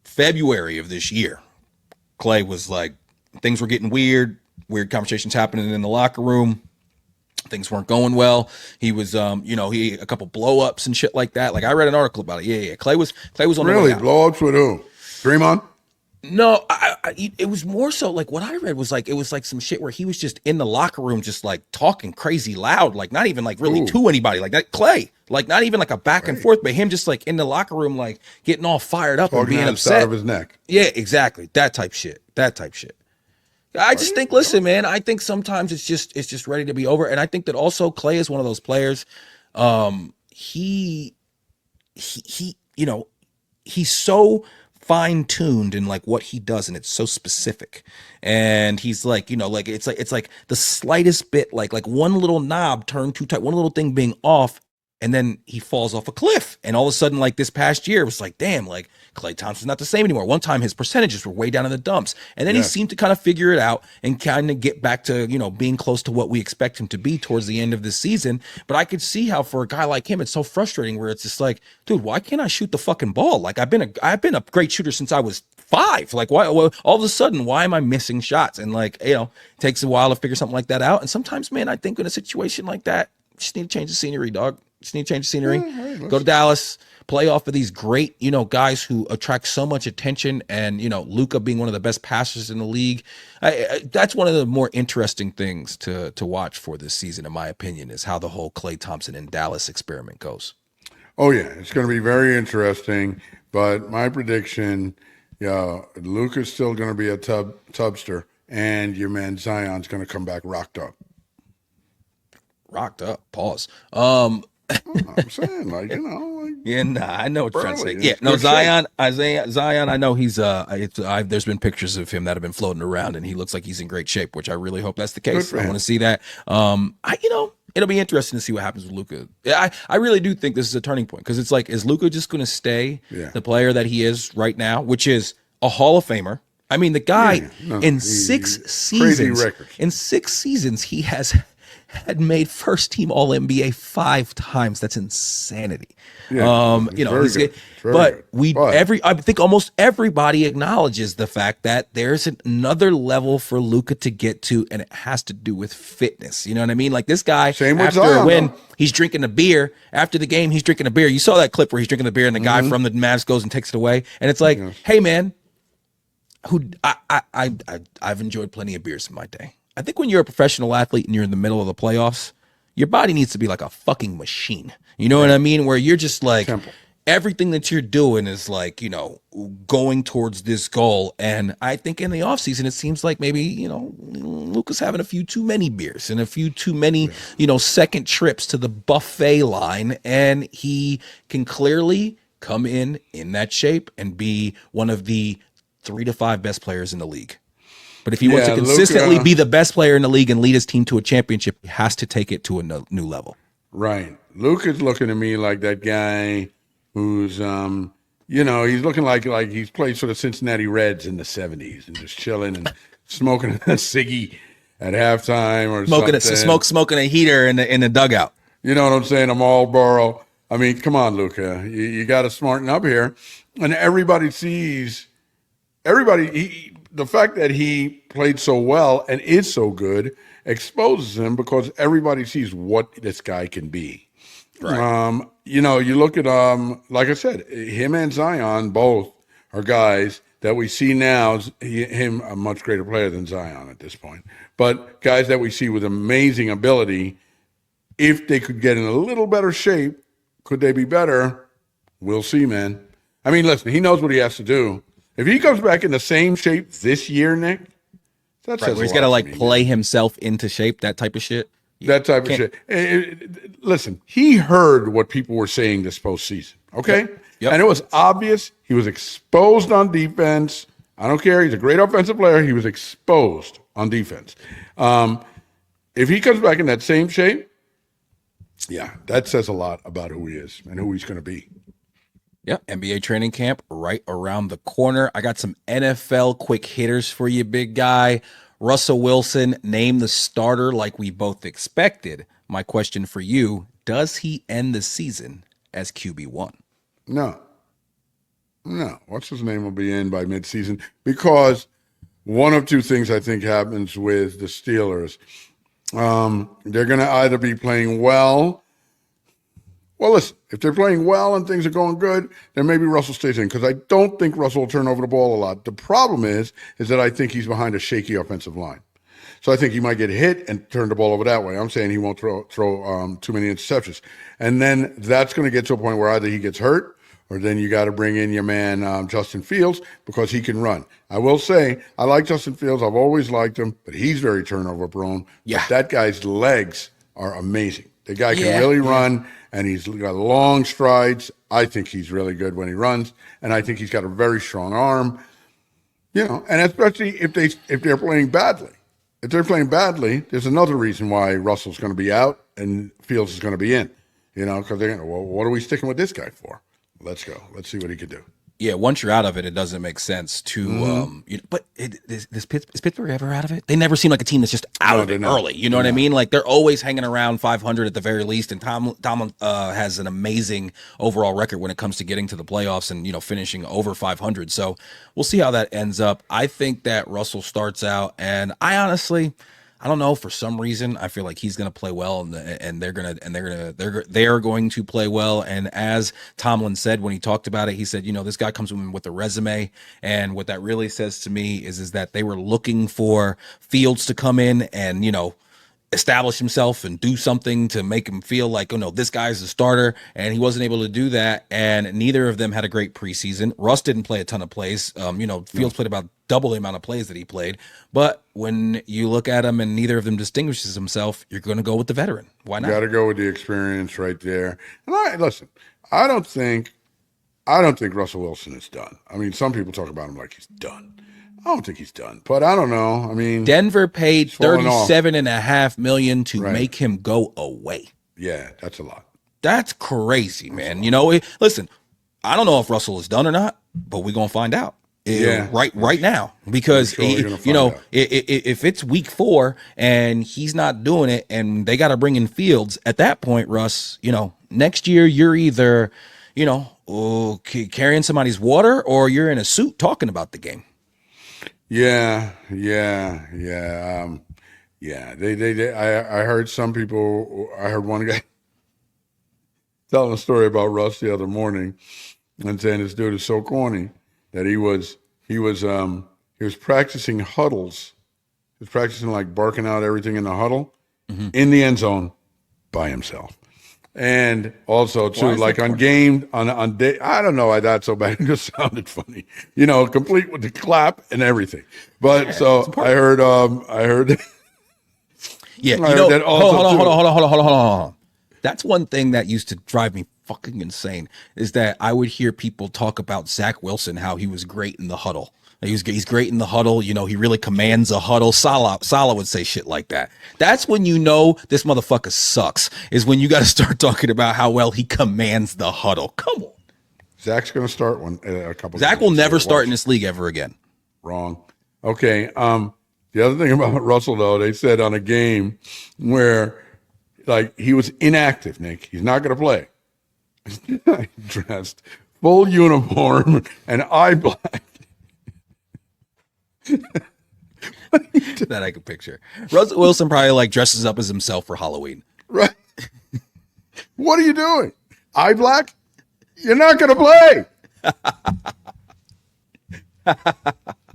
February of this year, Clay was like, things were getting weird conversations happening in the locker room. Things weren't going well. He was, he a couple blow ups and shit like that. Like, I read an article about it. Yeah. Clay was on the way Really? out. Blow ups with who? Draymond? No, it was more so like what I read was like, it was like some shit where he was just in the locker room, just like talking crazy loud, like not even like really to anybody, like that Clay, like not even like a back and forth, but him just like in the locker room, like getting all fired up and being upset. Out of his neck. Yeah, exactly. That type shit. I just think, listen, man, I think sometimes it's just ready to be over. And I think that also Clay is one of those players. He's so fine-tuned in like what he does, and it's so specific. And he's like, it's like the slightest bit, like one little knob turned too tight, one little thing being off, and then he falls off a cliff. And all of a sudden, like this past year, it was like, damn, like Klay Thompson's not the same anymore. One time his percentages were way down in the dumps. And then he seemed to kind of figure it out and kind of get back to, being close to what we expect him to be towards the end of the season. But I could see how for a guy like him, it's so frustrating where it's just like, dude, why can't I shoot the fucking ball? Like I've been a great shooter since I was 5. Like why all of a sudden, why am I missing shots? And like, it takes a while to figure something like that out. And sometimes, man, I think in a situation like that, you just need to change the scenery, dog. Just need to change the scenery. Right, Go to Dallas, play off of these great, guys who attract so much attention, and Luka being one of the best passers in the league. That's one of the more interesting things to watch for this season, in my opinion, is how the whole Klay Thompson and Dallas experiment goes. Oh yeah, it's going to be very interesting. But my prediction, Luka's still going to be a tubster, and your man Zion's going to come back rocked up. Rocked up. Pause. I'm saying, Yeah, I know what you're trying to say. Burley, Yeah, it's no, good Zion. I know he's. There's been pictures of him that have been floating around, and he looks like he's in great shape, which I really hope that's the case. I want to see that. It'll be interesting to see what happens with Luka. I really do think this is a turning point, because it's like, is Luka just going to stay the player that he is right now, which is a Hall of Famer? I mean, the guy in 6 seasons, he had made first team All NBA 5 times. That's insanity. I think almost everybody acknowledges the fact that there's another level for Luka to get to, and it has to do with fitness. You know what I mean? Like this guy, after a win, he's drinking a beer. After the game, he's drinking a beer. You saw that clip where he's drinking the beer, and the guy from the Mavs goes and takes it away. And it's like, hey man, I've enjoyed plenty of beers in my day. I think when you're a professional athlete and you're in the middle of the playoffs, your body needs to be like a fucking machine. You know what I mean? Where you're just like, everything that you're doing is like, going towards this goal. And I think in the offseason, it seems like maybe, Luka's having a few too many beers and a few too many, second trips to the buffet line. And he can clearly come in that shape and be one of the 3 to 5 best players in the league. But if he wants to consistently be the best player in the league and lead his team to a championship, he has to take it to a new level. Right. Luka's looking to me like that guy who's, he's looking like he's played for the Cincinnati Reds in the 70s and just chilling and smoking a ciggy at halftime or smoking a heater in the dugout. You know what I'm saying? A Marlboro. I mean, come on, Luka. You got to smarten up here. And everybody sees the fact that he played so well and is so good exposes him, because everybody sees what this guy can be. Right. You look at like I said, him and Zion both are guys that we see now. Him a much greater player than Zion at this point, but guys that we see with amazing ability. If they could get in a little better shape, could they be better? We'll see, man. I mean, listen, he knows what he has to do. If he comes back in the same shape this year, Nick, that's right, where he's got to play himself into shape, that type of shit. That type of shit. Listen, he heard what people were saying this postseason, okay? Yep. And it was obvious. He was exposed on defense. I don't care. He's a great offensive player. He was exposed on defense. If he comes back in that same shape, that says a lot about who he is and who he's going to be. Yeah, NBA training camp right around the corner. I got some NFL quick hitters for you, big guy. Russell Wilson named the starter like we both expected. My question for you, does he end the season as QB1? No. What's his name will be in by midseason, because one of two things I think happens with the Steelers. They're going to either be playing well. Well, listen, if they're playing well and things are going good, then maybe Russell stays in, because I don't think Russell will turn over the ball a lot. The problem is that I think he's behind a shaky offensive line. So I think he might get hit and turn the ball over that way. I'm saying he won't throw too many interceptions. And then that's going to get to a point where either he gets hurt, or then you got to bring in your man Justin Fields, because he can run. I will say, I like Justin Fields. I've always liked him, but he's very turnover prone. Yeah. But that guy's legs are amazing. The guy can really run, and he's got long strides. I think he's really good when he runs, and I think he's got a very strong arm. And especially if they're playing badly. If they're playing badly, there's another reason why Russell's going to be out and Fields is going to be in. Because they're going to, well, what are we sticking with this guy for? Let's go. Let's see what he can do. Yeah, once you're out of it, it doesn't make sense to. But is Pittsburgh ever out of it? They never seem like a team that's just out of it early. You know what I mean? Like they're always hanging around 500 at the very least. And Tom has an amazing overall record when it comes to getting to the playoffs and finishing over 500. So we'll see how that ends up. I think that Russell starts out, and I honestly, I don't know, for some reason I feel like he's going to play well, and they are going to play well. And as Tomlin said when he talked about it, he said, this guy comes in with a resume, and what that really says to me is that they were looking for Fields to come in and establish himself and do something to make him feel like, oh no, this guy's the starter, and he wasn't able to do that. And neither of them had a great preseason. Russ didn't play a ton of plays. Fields played about double the amount of plays that he played. But when you look at him and neither of them distinguishes himself, you're going to go with the veteran. Why not? You got to go with the experience right there. And listen, I don't think Russell Wilson is done. I mean, some people talk about him like he's done. I don't think he's done, but I don't know. I mean, Denver paid $37.5 million to make him go away. Yeah, that's a lot. That's crazy, man. Listen, I don't know if Russell is done or not, but we're gonna find out. Right now, because if it's week 4 and he's not doing it, and they got to bring in Fields at that point, Russ. Next year you're either carrying somebody's water or you're in a suit talking about the game. Yeah. I heard some people. I heard one guy telling a story about Russ the other morning, and saying this dude is so corny that he was practicing huddles. He was practicing like barking out everything in the huddle in the end zone by himself. And also too, like on day, I don't know why that's so bad. It just sounded funny, complete with the clap and everything. But I heard. Yeah, hold on. That's one thing that used to drive me fucking insane, is that I would hear people talk about Zach Wilson, how he was great in the huddle. He's great in the huddle. He really commands a huddle. Salah would say shit like that. That's when this motherfucker sucks, is when you got to start talking about how well he commands the huddle. Come on. Zach's going to start a couple. Zach will never start in this league ever again. Wrong. Okay. The other thing about Russell, though, they said on a game where he was inactive, Nick. He's not going to play. Dressed full uniform and eye black. That I can picture. Russell Wilson probably dresses up as himself for Halloween. Right. What are you doing? Eye black? You're not going to play.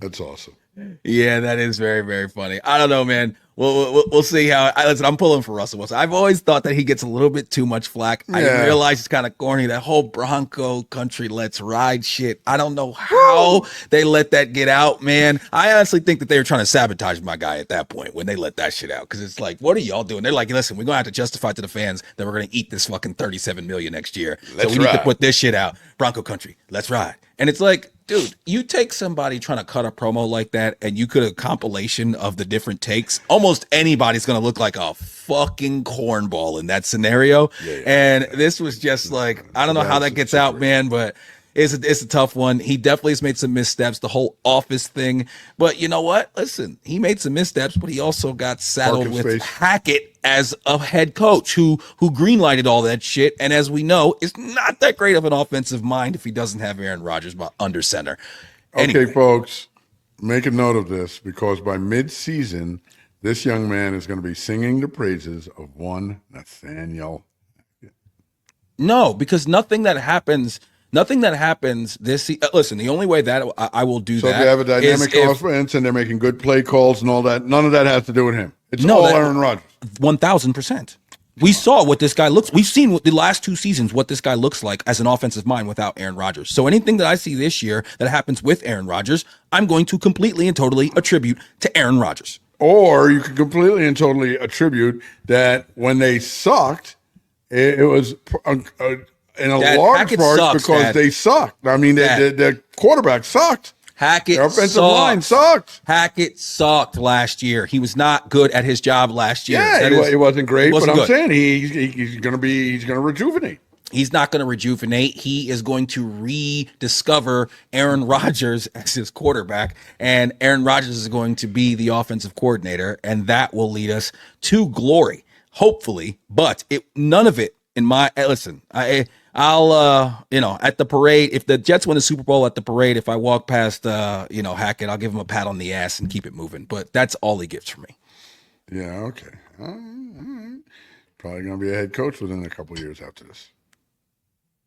That's awesome. Yeah, that is very, very funny. I don't know, man. We'll see how. I'm pulling for Russell Wilson. I've always thought that he gets a little bit too much flack. Yeah. I realize it's kind of corny. That whole Bronco country let's ride shit. I don't know how they let that get out, man. I honestly think that they were trying to sabotage my guy at that point when they let that shit out. Because it's like, what are y'all doing? They're like, listen, we're gonna have to justify to the fans that we're gonna eat this fucking $37 million next year. So we need to put this shit out. Bronco country, let's ride. And it's like, dude, you take somebody trying to cut a promo like that, and you could have a compilation of the different takes. Almost anybody's going to look like a fucking cornball in that scenario. Yeah. And this was just I don't know how that gets out, man, but it's a tough one. He definitely has made some missteps, the whole office thing. But you know what? Listen, he made some missteps, but he also got saddled with Hackett as a head coach who greenlighted all that shit. And as we know, is not that great of an offensive mind if he doesn't have Aaron Rodgers under center. Anyway. Okay, folks, make a note of this, because by mid-season, this young man is going to be singing the praises of one Nathaniel. No, because nothing that happens this season. Listen, the only way that I will do that. So if they have a dynamic offense and they're making good play calls and all that, none of that has to do with him. It's all Aaron Rodgers. 1,000%. We saw what this guy looks. We've seen the last 2 seasons what this guy looks like as an offensive mind without Aaron Rodgers. So anything that I see this year that happens with Aaron Rodgers, I'm going to completely and totally attribute to Aaron Rodgers. Or you could completely and totally attribute that when they sucked, it was in a large part because they sucked. I mean, the quarterback sucked. Their offensive line sucked. Hackett sucked last year. He was not good at his job last year. Yeah, he wasn't great, but I'm saying he's going to rejuvenate. He's not going to rejuvenate. He is going to rediscover Aaron Rodgers as his quarterback, and Aaron Rodgers is going to be the offensive coordinator, and that will lead us to glory, hopefully. But none of it in my listen. I'll at the parade, if the Jets win the Super Bowl at the parade, if I walk past Hackett, I'll give him a pat on the ass and keep it moving. But that's all he gets for me. Yeah, okay. All right. Probably going to be a head coach within a couple of years after this.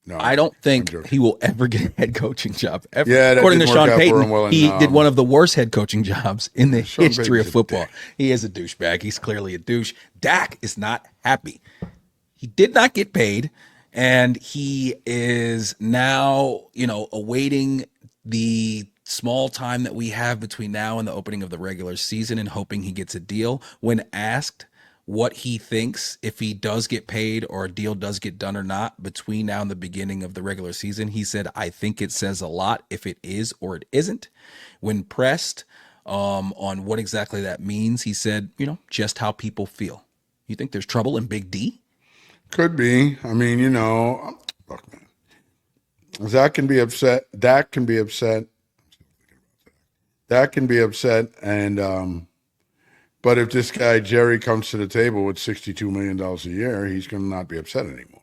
No, I don't I'm think joking. he will ever get a head coaching job ever. Yeah, that According to didn't work Sean out for Payton, him well. he did And one of the worst head coaching jobs in the Sean history Payton's of a football. dick. He is a douchebag. He's clearly a douche. Dak is not happy. He did not get paid, and he is now, awaiting the small time that we have between now and the opening of the regular season and hoping he gets a deal. When asked what he thinks if he does get paid or a deal does get done or not between now and the beginning of the regular season, he said, I think it says a lot if it is or it isn't. When pressed on what exactly that means, he said, just how people feel. You think there's trouble in Big D? Could be. I mean, look, man. Zach can be upset. Dak can be upset. Dak can be upset. And, but if this guy, Jerry, comes to the table with $62 million a year, he's going to not be upset anymore.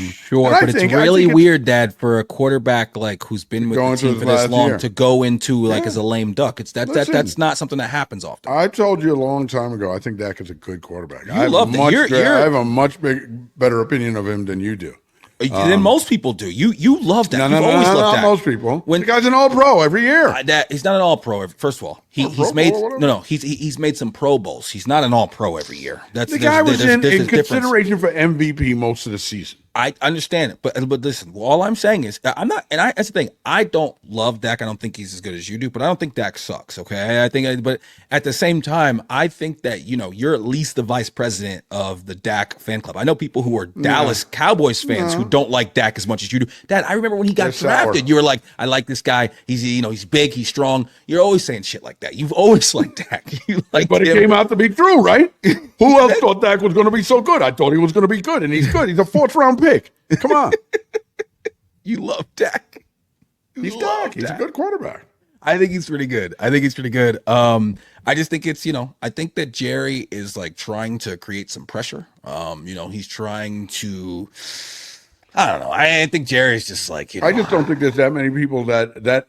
Sure, but it's really weird, Dad, for a quarterback like who's been with the team for this long to go into like as a lame duck. It's that's not something that happens often. I told you a long time ago. I think Dak is a good quarterback. I have a much better opinion of him than you do. Than most people do. You love Dak. No, You've always loved Dak. Most people. When the guy's an All-Pro every year. He's not an All-Pro. First of all, he's made some Pro Bowls. He's not an All-Pro every year. The guy was in consideration for MVP most of the season. I understand it, but listen, all I'm saying is that's the thing. I don't love Dak. I don't think he's as good as you do, but I don't think Dak sucks. Okay, but at the same time, I think that you're at least the vice president of the Dak fan club. I know people who are Dallas Cowboys fans who don't like Dak as much as you do. Dad, I remember when he got drafted, you were like, I like this guy. He's big, he's strong. You're always saying shit like that. You've always liked Dak. But it came out to be true, right? Who else thought Dak was going to be so good? I thought he was going to be good, and he's good. He's a fourth-round pick. Come on. You love Dak. He's Dak. He's a good quarterback. I think he's pretty good. I just think it's, I think that Jerry is like trying to create some pressure. He's trying to, I don't know. I think Jerry's just like, I just don't think there's that many people that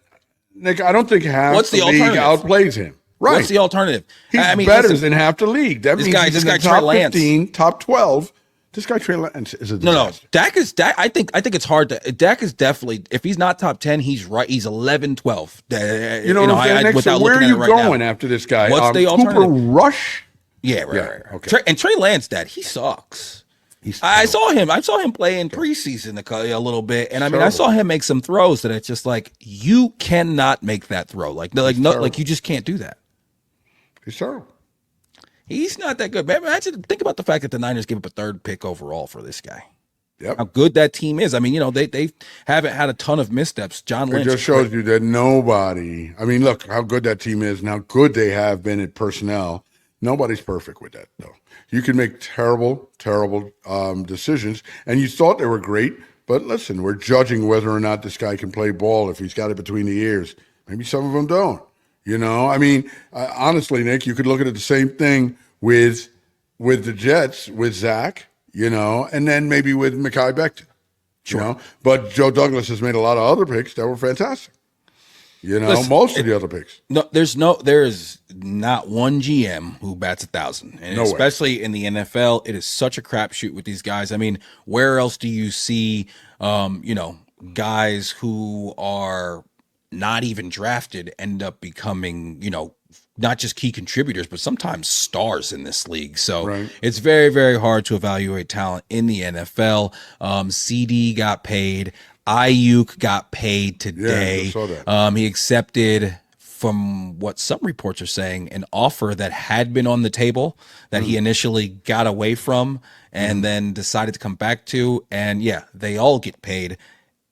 Nick, I don't think half the league outplays him. Right. What's the alternative? He's better than half the league. That means he's in the top 15, top 12. This guy Trey Lance is a disaster. Dak. I think it's hard to. Dak is definitely, if he's not top 10, he's right. He's 11, 12. Where are you going after this guy? What's the alternative? Cooper Rush? Yeah, right. Okay. And Trey Lance, Dad, he sucks. I saw him play in preseason a little bit, and I saw him make some throws that it's just like you cannot make that throw. Like you just can't do that. He's terrible. He's not that good. Imagine, think about the fact that the Niners gave up a third pick overall for this guy. Yep. How good that team is. I mean, they haven't had a ton of missteps. John Lynch. It just shows you that nobody. I mean, look how good that team is and how good they have been at personnel. Nobody's perfect with that, though. You can make terrible decisions, and you thought they were great. But listen, we're judging whether or not this guy can play ball if he's got it between the ears. Maybe some of them don't. I mean, honestly, Nick, you could look at it the same thing with the Jets, with Zach, and then maybe with Mekhi Becton, But Joe Douglas has made a lot of other picks that were fantastic. Listen, most of the other picks. No, there is not one GM who bats 1,000, and especially in the NFL, it is such a crapshoot with these guys. I mean, where else do you see, guys who are not even drafted end up becoming, not just key contributors, but sometimes stars in this league. So It's very, very hard to evaluate talent in the NFL. CD got paid. Ayuk got paid today. Yeah, I saw that. He accepted, from what some reports are saying, an offer that had been on the table that he initially got away from and then decided to come back to. And they all get paid,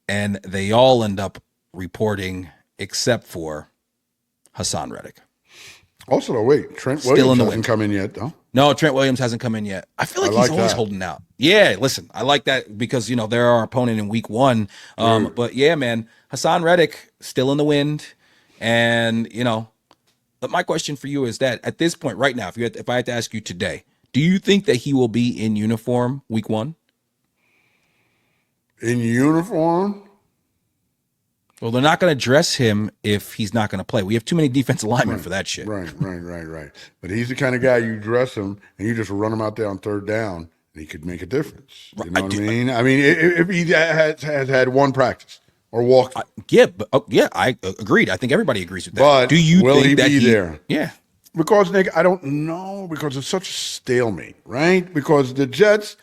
and they all end up reporting, except for Haason Reddick. Also, wait, Trent Williams hasn't come in yet, though. No, Trent Williams hasn't come in yet. I feel like he's always holding out. Yeah, listen, I like that because, they're our opponent in week 1. But yeah, man, Haason Reddick still in the wind. And, but my question for you is that at this point right now, if I had to ask you today, do you think that he will be in uniform week 1? In uniform? Well, they're not going to dress him if he's not going to play. We have too many defensive linemen for that shit. Right. But he's the kind of guy you dress him and you just run him out there on third down and he could make a difference. You know what I mean? I mean, if he has had one practice or walk. I agreed. I think everybody agrees with that. But do you will think he that be there? Yeah. Because, Nick, I don't know, because it's such a stalemate, right? Because the Jets,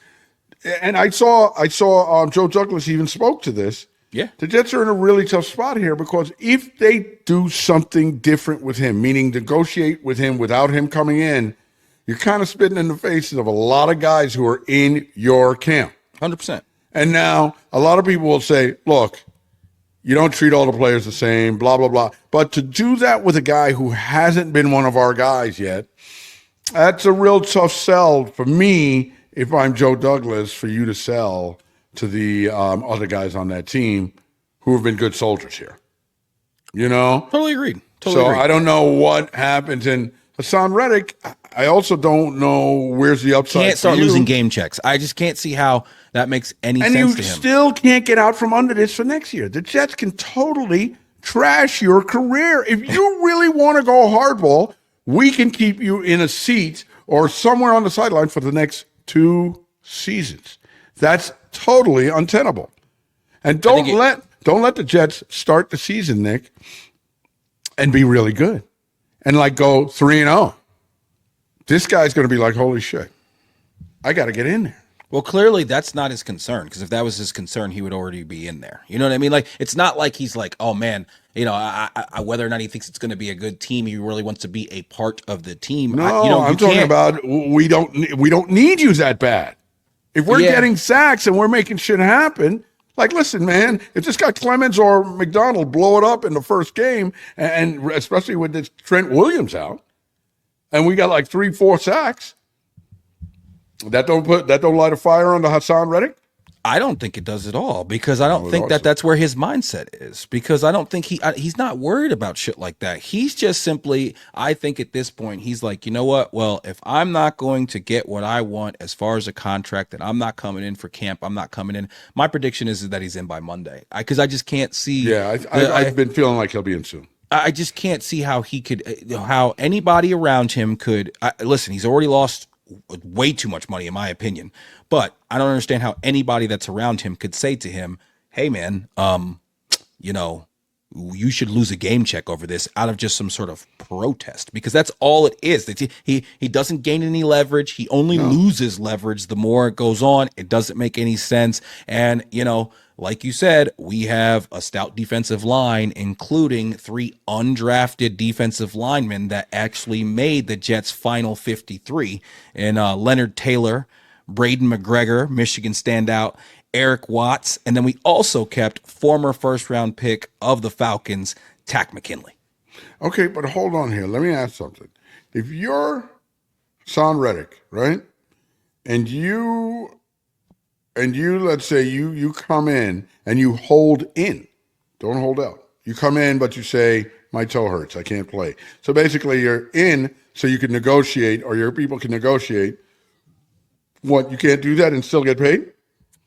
and I saw Joe Douglas even spoke to this. Yeah. The Jets are in a really tough spot here because if they do something different with him, meaning negotiate with him without him coming in, you're kind of spitting in the faces of a lot of guys who are in your camp. 100%. And now a lot of people will say, look, you don't treat all the players the same, blah, blah, blah. But to do that with a guy who hasn't been one of our guys yet, that's a real tough sell for me if I'm Joe Douglas, for you to sell to the other guys on that team who have been good soldiers here. You know? Totally agreed. I don't know what happens. And Haason Reddick, I also don't know where's the upside. Can't start losing game checks. I just can't see how that makes any sense to him. And you still can't get out from under this for next year. The Jets can totally trash your career. If you really want to go hardball, we can keep you in a seat or somewhere on the sideline for the next 2 seasons. That's totally untenable. And don't let the Jets start the season, Nick, and be really good and like go 3-0. This guy's going to be like, holy shit, I got to get in there. Well, clearly that's not his concern, because if that was his concern, he would already be in there. You know what I mean? Like, it's not like he's like, oh man, you know, I whether or not he thinks it's going to be a good team, he really wants to be a part of the team. No, I'm talking about we don't need you that bad. If we're getting sacks and we're making shit happen, like, listen, man, if this guy Clemens or McDonald blow it up in the first game, and especially with this Trent Williams out, and we got like 3-4 sacks, that don't light a fire on the Haason Reddick? I don't think it does at all, because I don't think that's where his mindset is, because I don't think he's not worried about shit like that. He's just simply, I think at this point, he's like, you know what? Well, if I'm not going to get what I want as far as a contract, then I'm not coming in for camp. I'm not coming in. My prediction is that he's in by Monday, because I just can't see. Yeah, I've been feeling like he'll be in soon. I just can't see how he could, how anybody around him could, listen, he's already lost way too much money in my opinion, but I don't understand how anybody that's around him could say to him, hey man, you know, you should lose a game check over this, out of just some sort of protest, because that's all it is. He doesn't gain any leverage. He only loses leverage the more it goes on. It doesn't make any sense. And, you know, like you said, we have a stout defensive line, including 3 undrafted defensive linemen that actually made the Jets' final 53. And Leonard Taylor, Braden McGregor, Michigan standout, Eric Watts, and then we also kept former first-round pick of the Falcons, Tack McKinley. Okay, but hold on here. Let me ask something. If you're Haason Reddick, right, and you let's say you come in and you hold in, don't hold out. You come in, but you say, my toe hurts, I can't play. So basically you're in so you can negotiate, or your people can negotiate. What, you can't do that and still get paid?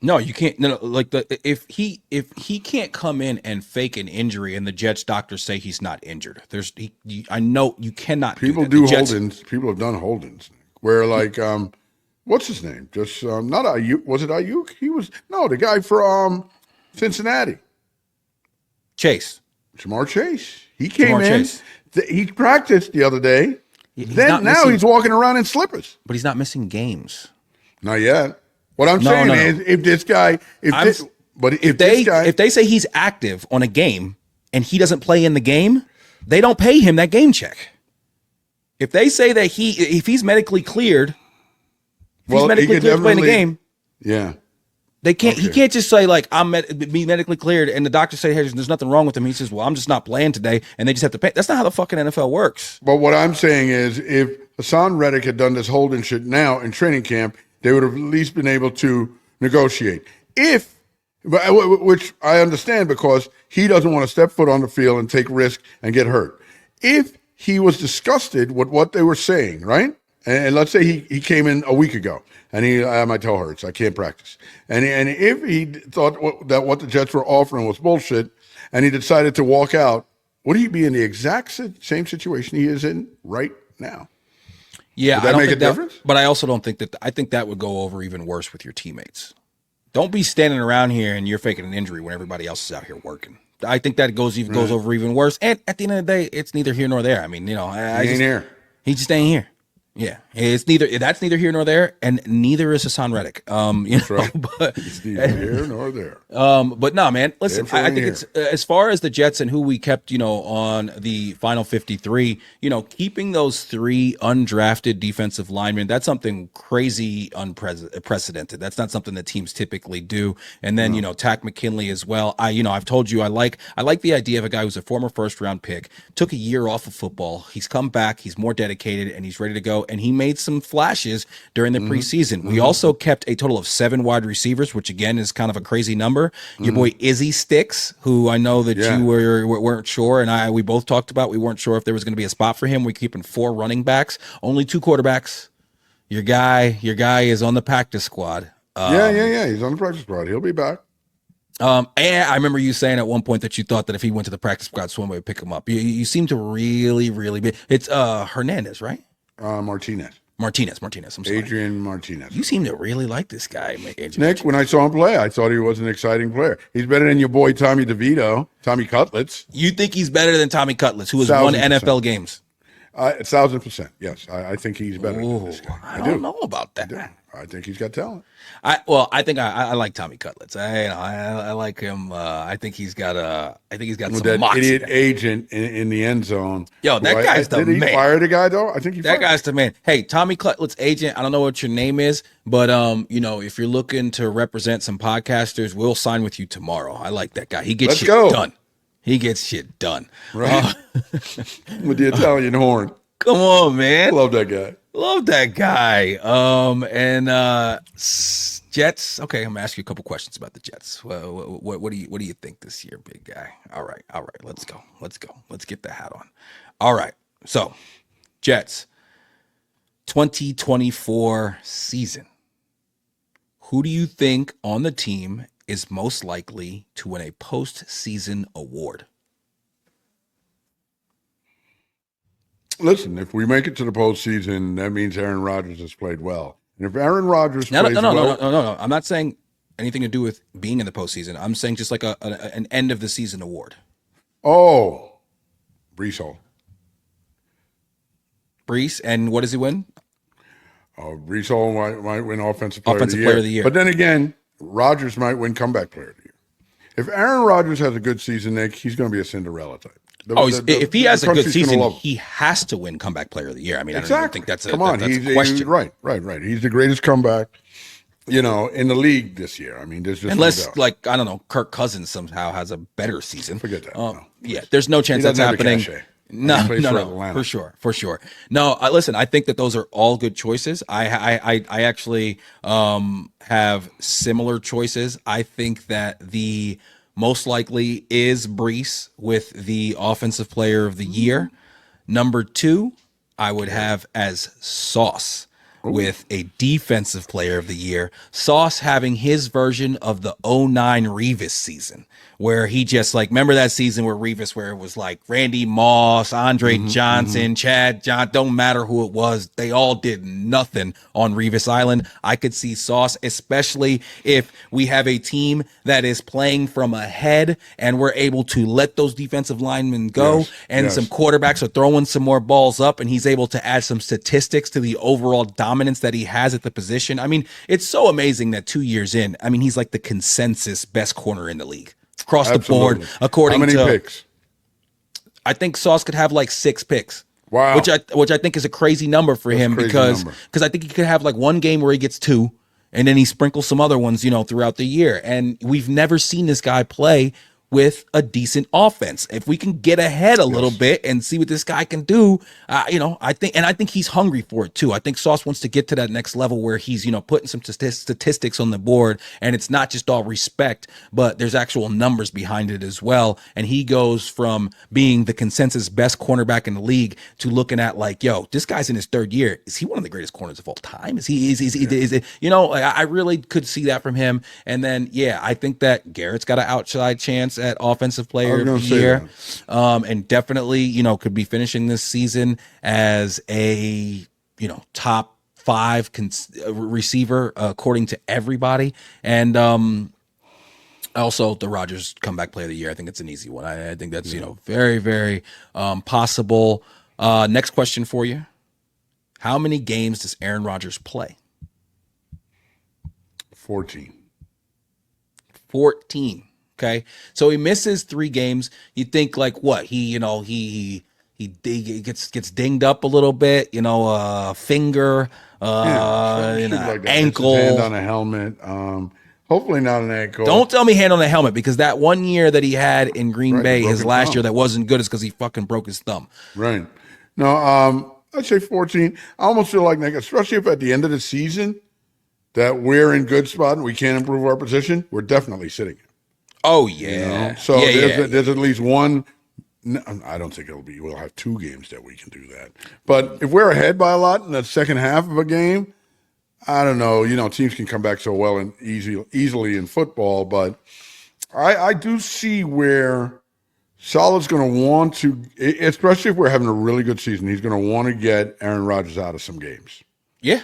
No, you can't. No, like if he can't come in and fake an injury and the Jets doctors say he's not injured, I know you cannot. People do hold-ins. People have done hold-ins where, like, what's his name? Just not Ayuk. Was it Ayuk? He was the guy for Cincinnati. Chase. Jamar Chase. He came in. He practiced the other day. Now he's walking around in slippers. But he's not missing games. Not yet. What I'm saying is, if they say he's active on a game and he doesn't play in the game, they don't pay him that game check. If they say that if he's medically cleared, to play in the game, yeah, they can't. Okay. He can't just say like I'm medically cleared, and the doctor say, hey, there's nothing wrong with him. He says, well, I'm just not playing today, and they just have to pay. That's not how the fucking NFL works. But what I'm saying is, if Haason Reddick had done this holding shit now in training camp, they would have at least been able to negotiate. Which I understand, because he doesn't want to step foot on the field and take risk and get hurt. If he was disgusted with what they were saying, right? and let's say he came in a week ago, and my toe hurts, I can't practice, and if he thought that what the Jets were offering was bullshit, and he decided to walk out, would he be in the exact same situation he is in right now? Yeah, would that make a difference? But I also don't think that. I think that would go over even worse with your teammates. Don't be standing around here and you're faking an injury when everybody else is out here working. I think that goes over even worse. And at the end of the day, it's neither here nor there. I mean, he ain't here. He just ain't here. Yeah, it's neither. That's neither here nor there, and neither is Haason Reddick. That's right. But it's neither here nor there. But no, man. Listen, I think it's as far as the Jets and who we kept, on the final 53. Keeping those 3 undrafted defensive linemen. That's something crazy, unprecedented. That's not something that teams typically do. And then Tack McKinley as well. I've told you I like the idea of a guy who's a former first-round pick, took a year off of football. He's come back. He's more dedicated and he's ready to go. And he made some flashes during the preseason. We also kept a total of 7 wide receivers, which again is kind of a crazy number. Your boy Izzy Sticks, who I know that you weren't sure, and we both talked about. We weren't sure if there was going to be a spot for him. We're keeping 4 running backs, only 2 quarterbacks. Your guy is on the practice squad. Yeah. He's on the practice squad. He'll be back. And I remember you saying at one point that you thought that if he went to the practice squad, Swim would pick him up. You seem to really, really be. It's Hernandez, right? Martinez. I'm sorry. Adrian Martinez. You seem to really like this guy, Nick. When I saw him play, I thought he was an exciting player. He's better than your boy Tommy Cutlets. You think he's better than Tommy Cutlets, who has won NFL games? 1,000%. Yes, I think he's better than this guy. I don't know about that. I think he's got talent. I think I like Tommy Cutlets. I like him. I think he's got With some that moxie. idiot agent in the end zone. Yo, that guy's the man. Did he fire the guy though? I think that guy's the man. Hey, Tommy Cutlets agent. I don't know what your name is, but if you're looking to represent some podcasters, we'll sign with you tomorrow. I like that guy. He gets shit done. He gets shit done. Right. With the Italian horn. Come on, man. Love that guy. Love that guy. Jets. Okay, I'm gonna ask you a couple questions about the Jets. What do you think this year, big guy? All right. Let's go. Let's get the hat on. All right. So, Jets, 2024 season. Who do you think on the team is most likely to win a postseason award? Listen, if we make it to the postseason, that means Aaron Rodgers has played well. And if Aaron Rodgers plays well... No. I'm not saying anything to do with being in the postseason. I'm saying just like an end of the season award. Oh, Brees Hall. Brees, and what does he win? Brees Hall might win Offensive Player of the Year. But then again, Rodgers might win Comeback Player of the Year. If Aaron Rodgers has a good season, Nick, he's going to be a Cinderella type. If he has a good season, he has to win Comeback Player of the Year. I mean, exactly. I don't even think that's a, Come on, that's a question. Right. He's the greatest comeback, in the league this year. I mean, there's just unless, I don't know, Kirk Cousins somehow has a better season. Forget that. No, there's no chance that's happening. No, for sure. No, listen, I think that those are all good choices. I actually have similar choices. I think that the most likely is Brees with the Offensive Player of the Year. Number 2, I would have as Sauce with a Defensive Player of the Year. Sauce having his version of the 09 Revis season, where he just remember that season where Revis, where it was like Randy Moss, Andre Johnson, Chad John, don't matter who it was. They all did nothing on Revis Island. I could see Sauce, especially if we have a team that is playing from ahead and we're able to let those defensive linemen go some quarterbacks are throwing some more balls up and he's able to add some statistics to the overall dominance that he has at the position. I mean, it's so amazing that 2 years in, I mean, he's like the consensus best corner in the league. Across the board, according to... How many picks? I think Sauce could have 6 picks. Wow. Which I think is a crazy number for him because I think he could have one game where he gets 2 and then he sprinkles some other ones, throughout the year. And we've never seen this guy play with a decent offense. If we can get ahead a little bit and see what this guy can do, I think he's hungry for it too. I think Sauce wants to get to that next level where he's, putting some statistics on the board, and it's not just all respect, but there's actual numbers behind it as well. And he goes from being the consensus best cornerback in the league to looking at like, yo, this guy's in his third year. Is he one of the greatest corners of all time? Is he, I really could see that from him. And then, I think that Garrett's got an outside chance at offensive player of the year. And definitely, could be finishing this season as a, top 5 receiver, according to everybody. And, also the Rodgers comeback player of the year. I think it's an easy one. I think that's, very, very, possible. Next question for you. How many games does Aaron Rodgers play? 14. 14. Okay. So he misses 3 games. You think like what? He gets dinged up a little bit, finger, like ankle. Hand on a helmet. Hopefully not an ankle. Don't tell me hand on a helmet, because that one year that he had in Green Bay, his last year that wasn't good, is because he fucking broke his thumb. Right. No, I'd say 14. I almost feel like, especially if at the end of the season that we're in good spot and we can't improve our position, we're definitely sitting him. Oh, yeah. So there's at least one. I don't think we'll have 2 games that we can do that. But if we're ahead by a lot in the second half of a game, I don't know. Teams can come back so well and easily in football, but I do see where Saleh's going to want to, especially if we're having a really good season, he's going to want to get Aaron Rodgers out of some games. Yeah.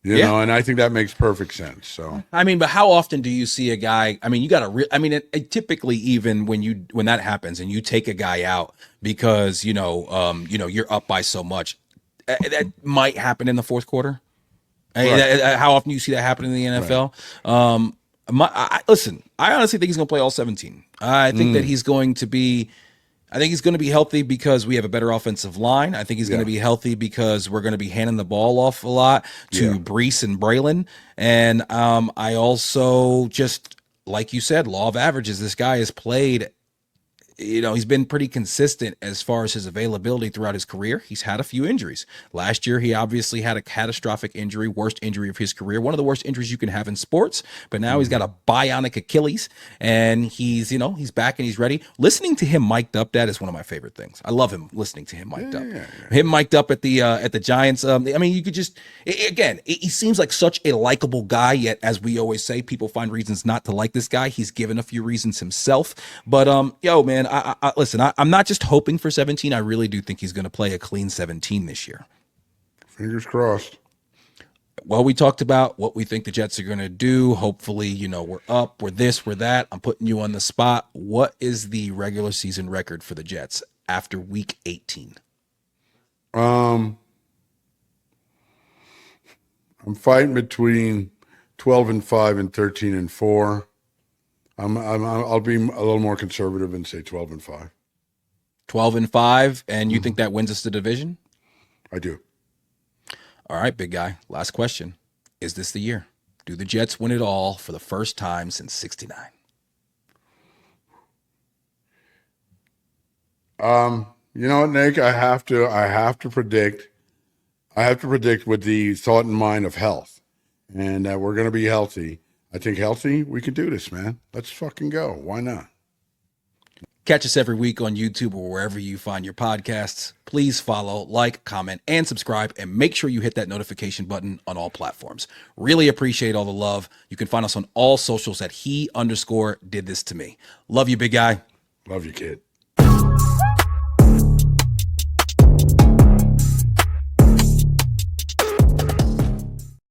You know, and I think that makes perfect sense. So, but how often do you see a guy? You got to. Typically, even when that happens and you take a guy out because you're up by so much, that might happen in the fourth quarter. How often do you see that happen in the NFL? Right. Listen, I honestly think he's going to play all 17. I think that he's going to be. I think he's going to be healthy because we have a better offensive line. I think he's going to be healthy because we're going to be handing the ball off a lot to Brees and Braylon. And I also just, like you said, law of averages. This guy has played, he's been pretty consistent as far as his availability throughout his career. He's had a few injuries. Last year, he obviously had a catastrophic injury, worst injury of his career, one of the worst injuries you can have in sports. But now he's got a bionic Achilles, and he's back and he's ready. Listening to him mic'd up, that is one of my favorite things. I love him listening to him mic'd up. Him mic'd up at the Giants. You could just, he seems like such a likable guy. Yet, as we always say, people find reasons not to like this guy. He's given a few reasons himself. But man. Listen, I'm not just hoping for 17. I really do think he's going to play a clean 17 this year. Fingers crossed. Well, we talked about what we think the Jets are going to do. Hopefully, we're up, we're this, we're that. I'm putting you on the spot. What is the regular season record for the Jets after week 18? I'm fighting between 12-5 and 13-4. I'll be a little more conservative and say 12-5. 12-5, and you think that wins us the division? I do. All right, big guy. Last question. Is this the year? Do the Jets win it all for the first time since '69? You know what, Nick? I have to predict with the thought in mind of health, and that we're going to be healthy. I think healthy, we can do this, man. Let's fucking go. Why not? Catch us every week on YouTube or wherever you find your podcasts. Please follow, like, comment, and subscribe, and make sure you hit that notification button on all platforms. Really appreciate all the love. You can find us on all socials at he_did this to me. Love you, big guy. Love you, kid.